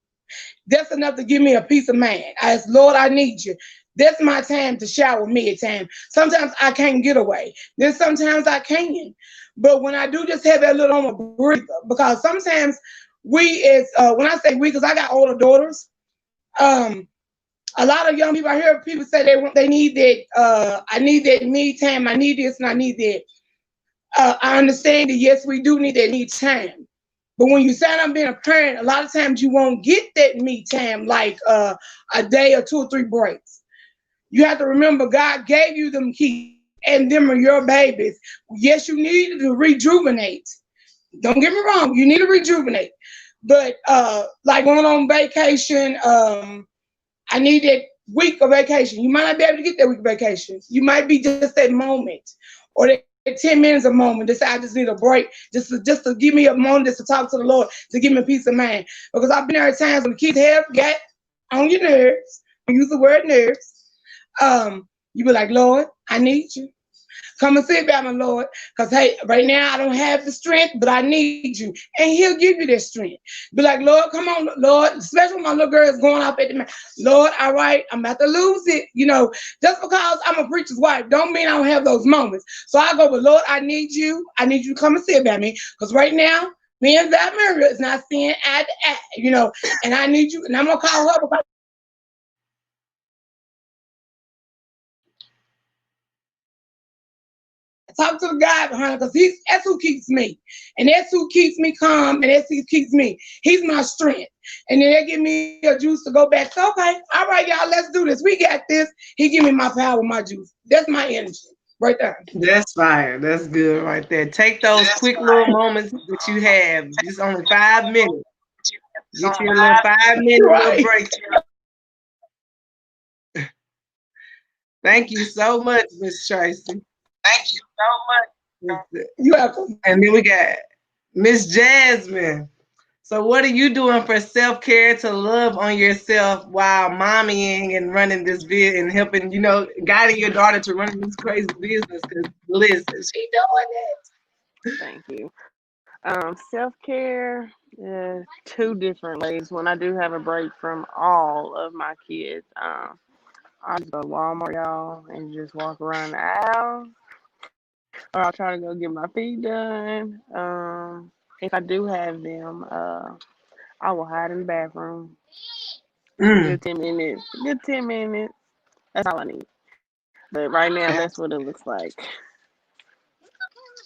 that's enough to give me a peace of mind. I ask, Lord, I need you. That's my time to shower me at time. Sometimes I can't get away. Then sometimes I can. But when I do just have that little moment breather, because sometimes we is, when I say we, because I got older daughters, a lot of young people, I hear people say they need that, I need that me time, I need this and I need that. I understand that, yes, we do need that me time. But when you sign up being a parent, a lot of times you won't get that me time like a day or 2 or 3 breaks. You have to remember God gave you them kids and them are your babies. Yes, you need to rejuvenate. Don't get me wrong, you need to rejuvenate. But like going on vacation, I need that week of vacation. You might not be able to get that week of vacation. You might be just that moment or that 10 minutes a moment. Just say, I just need a break, just to give me a moment, just to talk to the Lord, to give me a peace of mind. Because I've been there at times when the kids have got on your nerves. I use the word nerves. You be like, Lord, I need you. Come and sit by my Lord. Because, hey, right now I don't have the strength, but I need you. And he'll give you that strength. Be like, Lord, come on, Lord. Especially when my little girl is going off at the man. Lord, all right, I'm about to lose it. You know, just because I'm a preacher's wife don't mean I don't have those moments. So I go, but Lord, I need you. I need you to come and sit by me. Because right now, me and that Mary is not seeing eye to eye, you know. And I need you. And I'm going to call her because talk to the God behind, because that's who keeps me. And that's who keeps me calm, and that's who keeps me. He's my strength. And then they give me a juice to go back. So, okay, all right, y'all, let's do this. We got this. He give me my power, my juice. That's my energy right there. That's fire. That's good right there. Take those quick little moments that you have. Just only 5 minutes. Get you a little 5-minute little break. Thank you so much, Miss Tracy. Thank you so much. You're welcome. And then we got Miss Jasmine. So what are you doing for self-care to love on yourself while mommying and running this business and helping, you know, guiding your daughter to run this crazy business? Because listen, she doing it. Thank you. Self-care, 2 different ways. When I do have a break from all of my kids, I'll just go to Walmart, y'all, and just walk around the aisle. Or I'll try to go get my feet done. If I do have them, I will hide in the bathroom. Good 10 minutes. Good 10 minutes. That's all I need. But right now, that's what it looks like.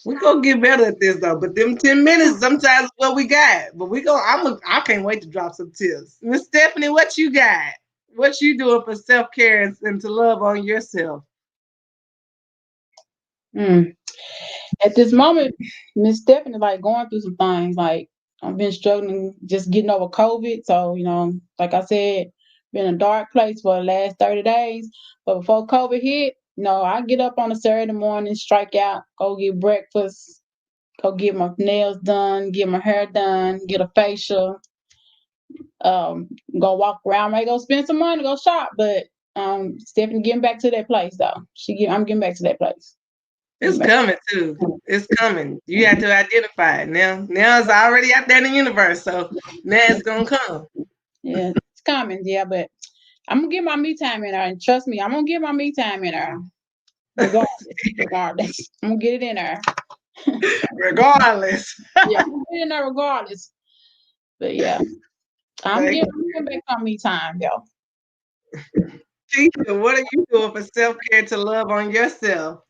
We're gonna get better at this though. But them 10 minutes sometimes is what we got. But I can't wait to drop some tips. Miss Stephanie, what you got? What you doing for self-care and to love on yourself? At this moment, Miss Stephanie like going through some things. Like I've been struggling just getting over COVID. So, like I said, been in a dark place for the last 30 days. But before COVID hit, I get up on a Saturday morning, strike out, go get breakfast, go get my nails done, get my hair done, get a facial, go walk around, maybe go spend some money, go shop. But Stephanie getting back to that place though. I'm getting back to that place. It's coming too. It's coming. You have to identify it now. Now it's already out there in the universe. So now it's gonna come. Yeah, it's coming. Yeah, but I'm gonna get my me time in there, and trust me, I'm gonna get my me time in there. Regardless, I'm gonna get it in there. Regardless. Yeah, I'm gonna get it in there regardless. But yeah, I'm getting back on me time, yo. Keisha, what are you doing for self-care to love on yourself?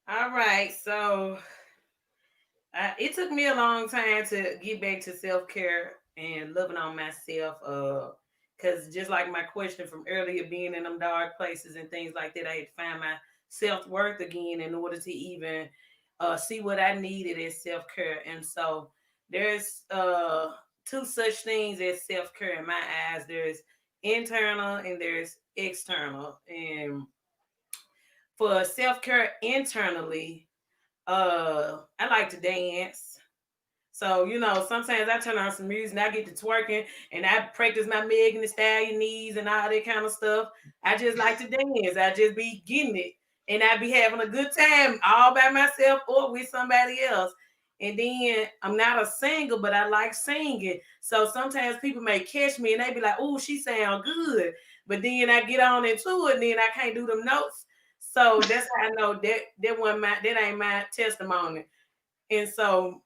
All right, so it took me a long time to get back to self-care and loving on myself. Because just like my question from earlier, being in them dark places and things like that, I had to find my self-worth again in order to even see what I needed as self-care. And so there's two such things as self-care in my eyes. There's internal and there's external. And for self-care internally, I like to dance. So, sometimes I turn on some music and I get to twerking and I practice my Megan Thee Stallion knees and all that kind of stuff. I just like to dance. I just be getting it. And I be having a good time all by myself or with somebody else. And then I'm not a singer, but I like singing. So sometimes people may catch me and they be like, "Oh, she sound good." But then I get on into it and then I can't do them notes. So that's how I know that ain't my testimony. And so,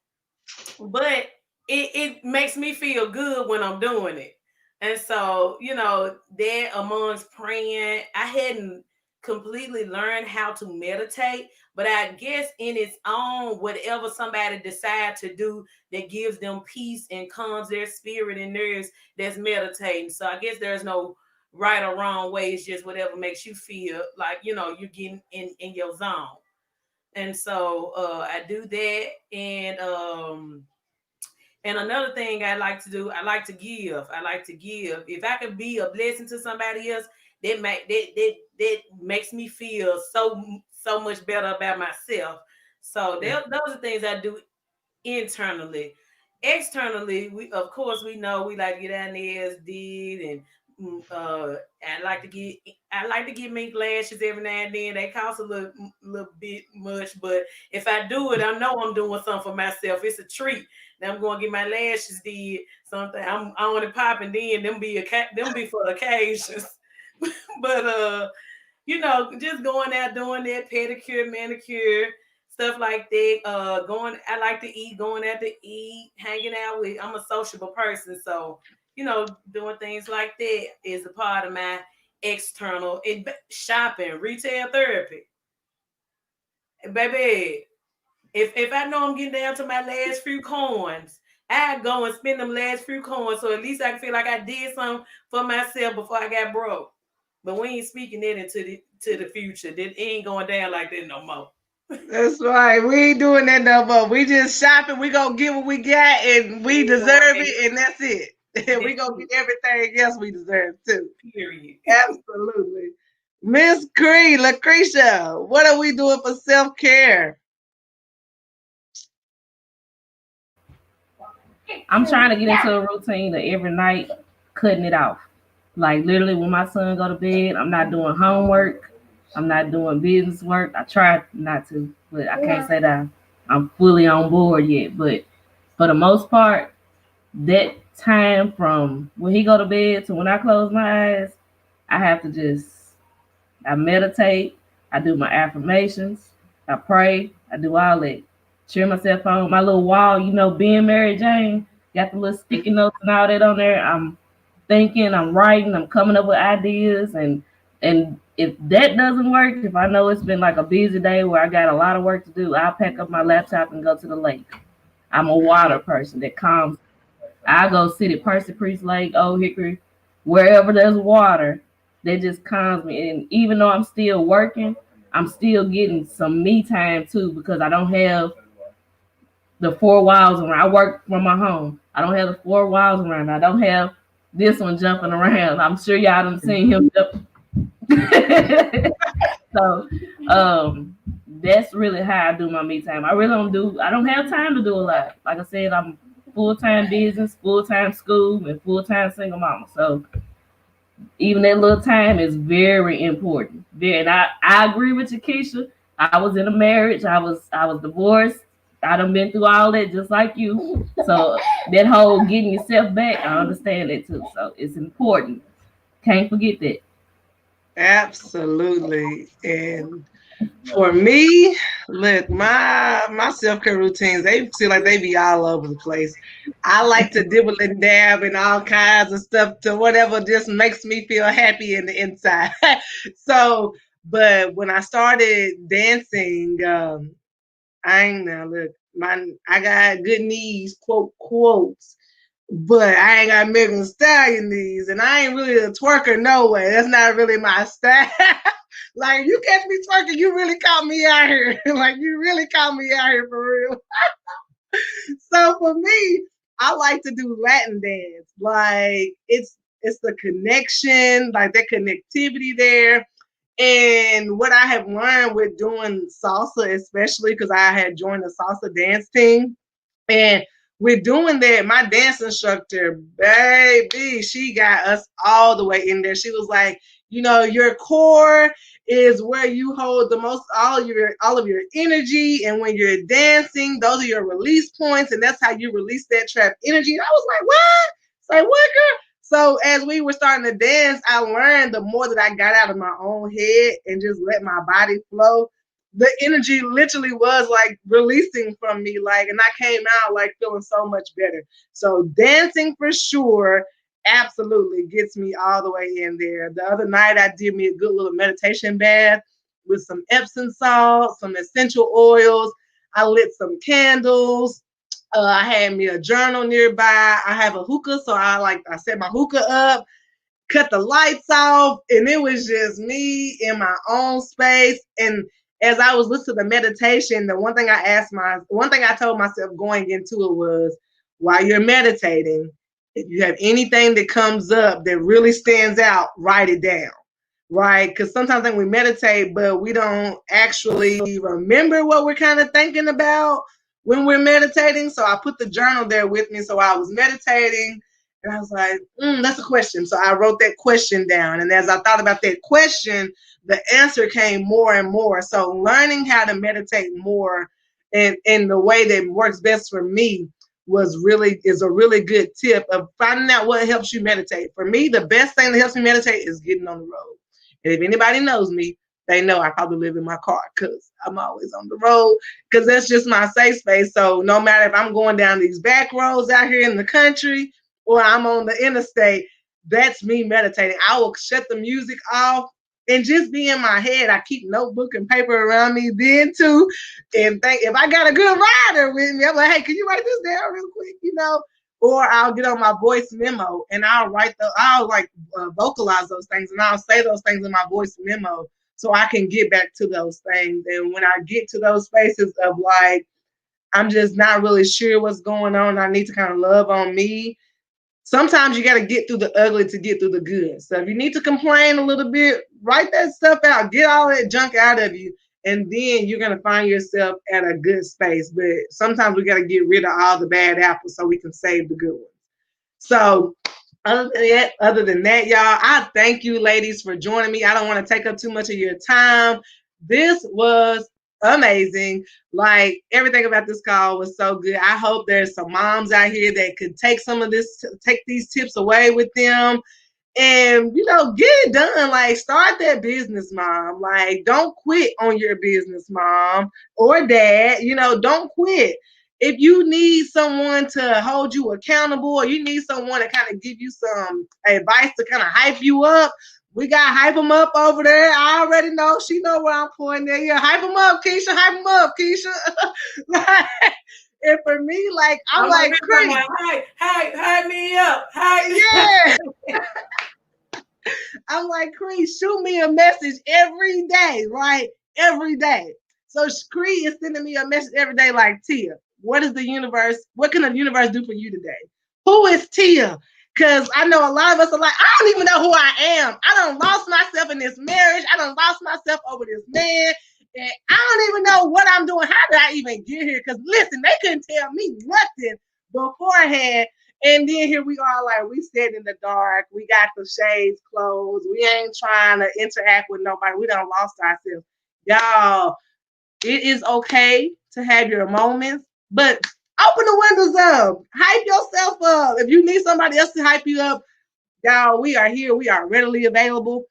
but it makes me feel good when I'm doing it. And so, that amongst praying, I hadn't completely learned how to meditate, but I guess in its own, whatever somebody decides to do that gives them peace and calms their spirit and nerves, that's meditating. So I guess there's no right or wrong way. It's just whatever makes you feel like, you're getting in your zone. And so I do that. And another thing I like to do, I like to give. I like to give. If I could be a blessing to somebody else, that makes me feel so much better about myself. So those are things I do internally. Externally, we know we like to get our nails did, and I like to get mink lashes every now and then. They cost a little bit much, but if I do it, I know I'm doing something for myself. It's a treat. Then I'm going to get my lashes did. Something I'm on and popping. Then them be for occasions. But just going out doing that pedicure, manicure, stuff like that. I like to eat, going out to eat, hanging out with. I'm a sociable person, so doing things like that is a part of my external shopping, retail therapy. Baby, if I know I'm getting down to my last few coins, I go and spend them last few coins, so at least I can feel like I did something for myself before I got broke. But we ain't speaking that into the future. That ain't going down like that no more. That's right. We ain't doing that no more. We just shopping. We gonna get what we got, and we deserve it, and that's it. We gonna get everything else we deserve too. Period. Absolutely. Miss Lucretia, what are we doing for self-care? I'm trying to get into a routine of every night cutting it off. Like literally when my son go to bed, I'm not doing homework. I'm not doing business work. I try not to, but I can't say that I'm fully on board yet. But for the most part, that time from when he go to bed to when I close my eyes, I have to I meditate, I do my affirmations, I pray, I do all that. Cheer myself on my little wall, being Mary Jane, got the little sticky notes and all that on there. I'm thinking, I'm writing, I'm coming up with ideas, and if that doesn't work, if I know it's been like a busy day where I got a lot of work to do, I'll pack up my laptop and go to the lake. I'm a water person that calms. I go sit at Percy Priest Lake, Old Hickory, wherever there's water, that just calms me. And even though I'm still working, I'm still getting some me time too, because I don't have the four walls around. I work from my home. I don't have the four walls around. I don't have this one jumping around. I'm sure y'all done seen him jump. So that's really how I do my me time. I don't have time to do a lot. Like I said, I'm full-time business, full-time school, and full-time single mama. So even that little time is very important. And I agree with you, Keisha. I was in a marriage. I was divorced. I done been through all that just like you. So that whole getting yourself back, I understand that too. So it's important. Can't forget that. Absolutely. And for me, look, my self-care routines, they feel like they be all over the place. I like to dibble and dab and all kinds of stuff to whatever just makes me feel happy in the inside. So, but when I started dancing, I ain't now look, I got good knees, quotes, but I ain't got Megan Thee Stallion knees, and I ain't really a twerker no way. That's not really my style. Like, you catch me twerking, you really caught me out here. Like, you really caught me out here for real. So for me, I like to do Latin dance. Like, it's the connection, like that connectivity there. And what I have learned with doing salsa, especially because I had joined the salsa dance team, and with doing that, my dance instructor, baby, she got us all the way in there. She was like, your core is where you hold the most all of your energy, and when you're dancing, those are your release points, and that's how you release that trapped energy. And I was like, what? It's like, what, girl? So as we were starting to dance, I learned the more that I got out of my own head and just let my body flow, the energy literally was like releasing from me, like, and I came out like feeling so much better. So dancing for sure absolutely gets me all the way in there. The other night I did me a good little meditation bath with some Epsom salt, some essential oils. I lit some candles. I had me a journal nearby. I have a hookah, so I set my hookah up, cut the lights off, and it was just me in my own space. And as I was listening to the meditation, the one thing I told myself going into it was, while you're meditating, if you have anything that comes up that really stands out, write it down. Right? Because sometimes I think we meditate, but we don't actually remember what we're kind of thinking about when we're meditating. So I put the journal there with me. So I was meditating, and I was like, that's a question. So I wrote that question down. And as I thought about that question, the answer came more and more. So learning how to meditate more and in the way that works best for me is a really good tip of finding out what helps you meditate. For me, the best thing that helps me meditate is getting on the road. And if anybody knows me, they know I probably live in my car because I'm always on the road, because that's just my safe space. So no matter if I'm going down these back roads out here in the country or I'm on the interstate, that's me meditating. I will shut the music off and just be in my head. I keep notebook and paper around me then too, and think if I got a good rider with me, I'm like, hey, can you write this down real quick, Or I'll get on my voice memo and I'll vocalize those things, and I'll say those things in my voice memo so I can get back to those things. And when I get to those spaces of like, I'm just not really sure what's going on, I need to kind of love on me. Sometimes you got to get through the ugly to get through the good. So if you need to complain a little bit, write that stuff out, get all that junk out of you, and then you're going to find yourself at a good space. But sometimes we got to get rid of all the bad apples so we can save the good ones. So other than that, y'all, I thank you ladies for joining me. I don't want to take up too much of your time. This was amazing. Like, everything about this call was so good. I hope there's some moms out here that could take these tips away with them and get it done. Like, start that business, mom. Like, don't quit on your business, mom or dad. Don't quit. If you need someone to hold you accountable, or you need someone to kind of give you some advice to kind of hype you up, we got Hype Them Up over there. I already know. She know where I'm pointing there. Yeah, Hype Them Up, Keisha. Hype Them Up, Keisha. And for me, like, I'm like, hype me up. Hype. Yeah. I'm like, Cree, shoot me a message every day, right? Every day. So Cree is sending me a message every day like, Tia, what can the universe do for you today? Who is Tia? Because I know a lot of us are like, I don't even know who I am. I done lost myself in this marriage. I done lost myself over this man. And I don't even know what I'm doing. How did I even get here? Because listen, they couldn't tell me nothing beforehand. And then here we are, like, we sit in the dark. We got the shades closed. We ain't trying to interact with nobody. We done lost ourselves. Y'all, it is okay to have your moments, but open the windows up. Hype yourself up. If you need somebody else to hype you up, y'all, we are here. We are readily available.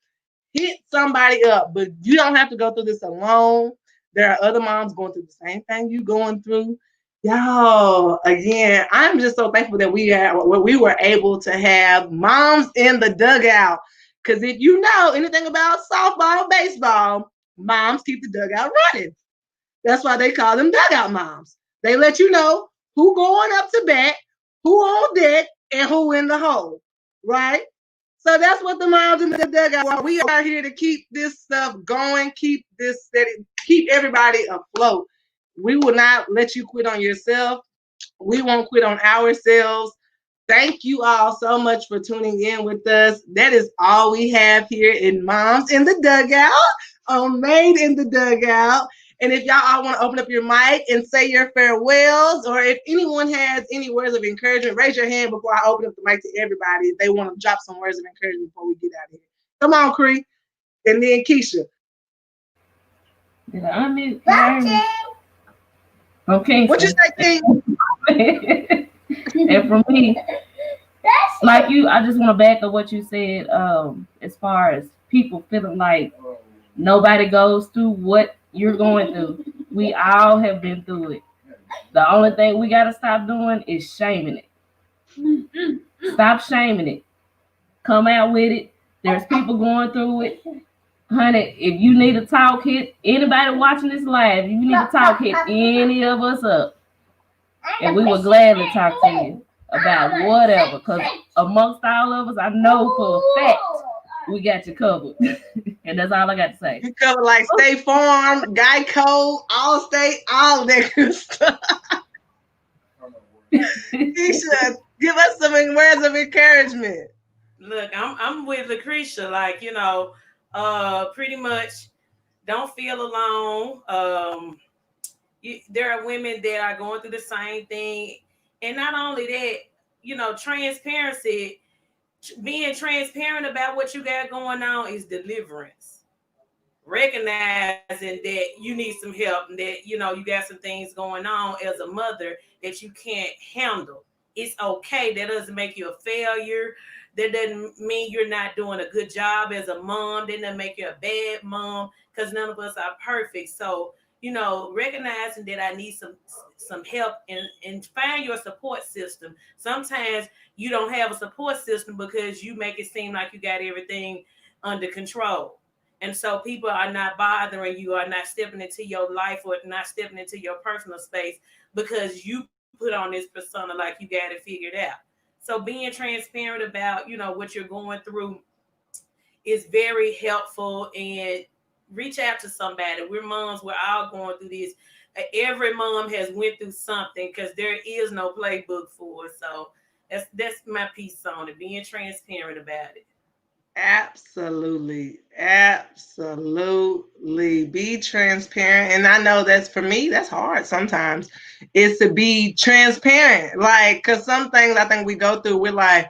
Hit somebody up, but you don't have to go through this alone. There are other moms going through the same thing you going through. Y'all, again, I'm just so thankful that we were able to have moms in the dugout. Because if you know anything about softball, baseball, moms keep the dugout running. That's why they call them dugout moms. They let you know who going up to bat, who on deck, and who in the hole, right? So that's what the moms in the dugout are. We are here to keep this stuff going, keep this steady, keep everybody afloat. We will not let you quit on yourself. We won't quit on ourselves. Thank you all so much for tuning in with us. That is all we have here in Moms in the Dugout, on Made in the Dugout. And if y'all all want to open up your mic and say your farewells, or if anyone has any words of encouragement, raise your hand before I open up the mic to everybody if they want to drop some words of encouragement before we get out of here. Come on, Cree. And then Keisha. Did I unmute? Okay. What you say, King? And for me, like you, I just want to back up what you said. As far as people feeling like nobody goes through what you're going through, we all have been through it. The only thing we gotta stop doing is shaming it. Stop shaming it. Come out with it. There's people going through it. Honey, if you need to talk, hit anybody watching this live. If you need to talk, hit any of us up. And we will gladly talk to you about whatever. Because amongst all of us, I know for a fact we got you covered. And that's all I got to say. You cover like State Farm, Geico, Allstate, all that good stuff. Keisha, give us some words of encouragement. Look, I'm with Lucretia. Like, pretty much don't feel alone. There are women that are going through the same thing. And not only that, transparency, being transparent about what you got going on is deliverance. Recognizing that you need some help and that, you got some things going on as a mother that you can't handle. It's okay. That doesn't make you a failure. That doesn't mean you're not doing a good job as a mom. That doesn't make you a bad mom, because none of us are perfect. So, recognizing that I need some help and find your support system. Sometimes you don't have a support system because you make it seem like you got everything under control. And so people are not bothering you, are not stepping into your life, or not stepping into your personal space because you put on this persona like you got it figured out. So being transparent about, what you're going through is very helpful, and reach out to somebody. We're moms. We're all going through this. Every mom has went through something, because there is no playbook for it. So that's my piece on it, being transparent about it. Absolutely. Be transparent. And I know that's, for me, that's hard sometimes, is to be transparent. Like, because some things I think we go through, we're like,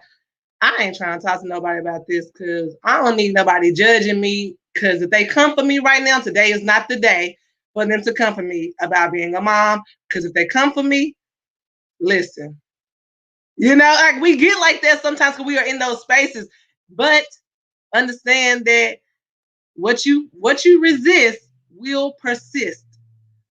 I ain't trying to talk to nobody about this because I don't need nobody judging me. Because if they come for me right now, today is not the day for them to come for me about being a mom. Because if they come for me, listen. Like, we get like that sometimes because we are in those spaces. But understand that what you resist will persist.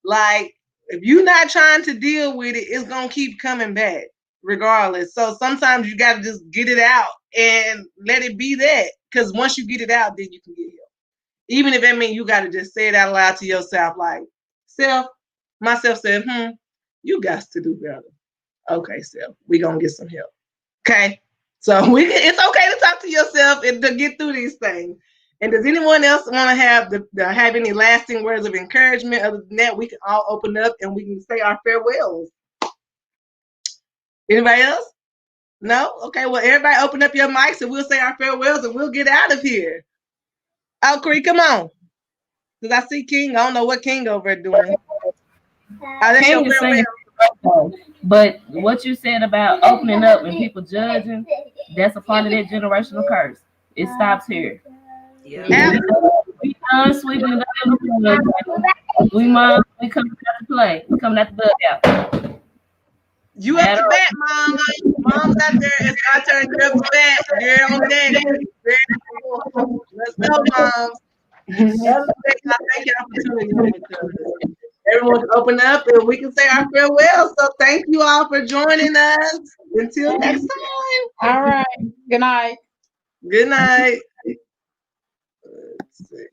Like, if you're not trying to deal with it, it's gonna keep coming back regardless. So sometimes you got to just get it out and let it be that, because once you get it out, then you can get help. Even if that means you got to just say it out loud to yourself, like, myself said, you got to do better. Okay, self, we gonna get some help. Okay, So it's okay to talk to yourself and to get through these things. And does anyone else want to have any lasting words of encouragement? Other than that, we can all open up and we can say our farewells. Anybody else? No? Okay, well, everybody open up your mics and we'll say our farewells and we'll get out of here. Oh, Cree, come on. Because I see King. I don't know what King over there doing. That's King your is saying, but what you said about opening up and people judging, that's a part of that generational curse. It stops here. Yeah. We done sweeping the neighborhood. We coming out to play. We coming out the dugout. You up to bat, Mom. Mom's out there. It's our turn. You're up to bat. You're on deck. Let's go, Moms. Thank y'all for tuning in with us. Everyone can open up and we can say our farewell. So thank you all for joining us. Until next time. All right. Good night. Good night. Let's see.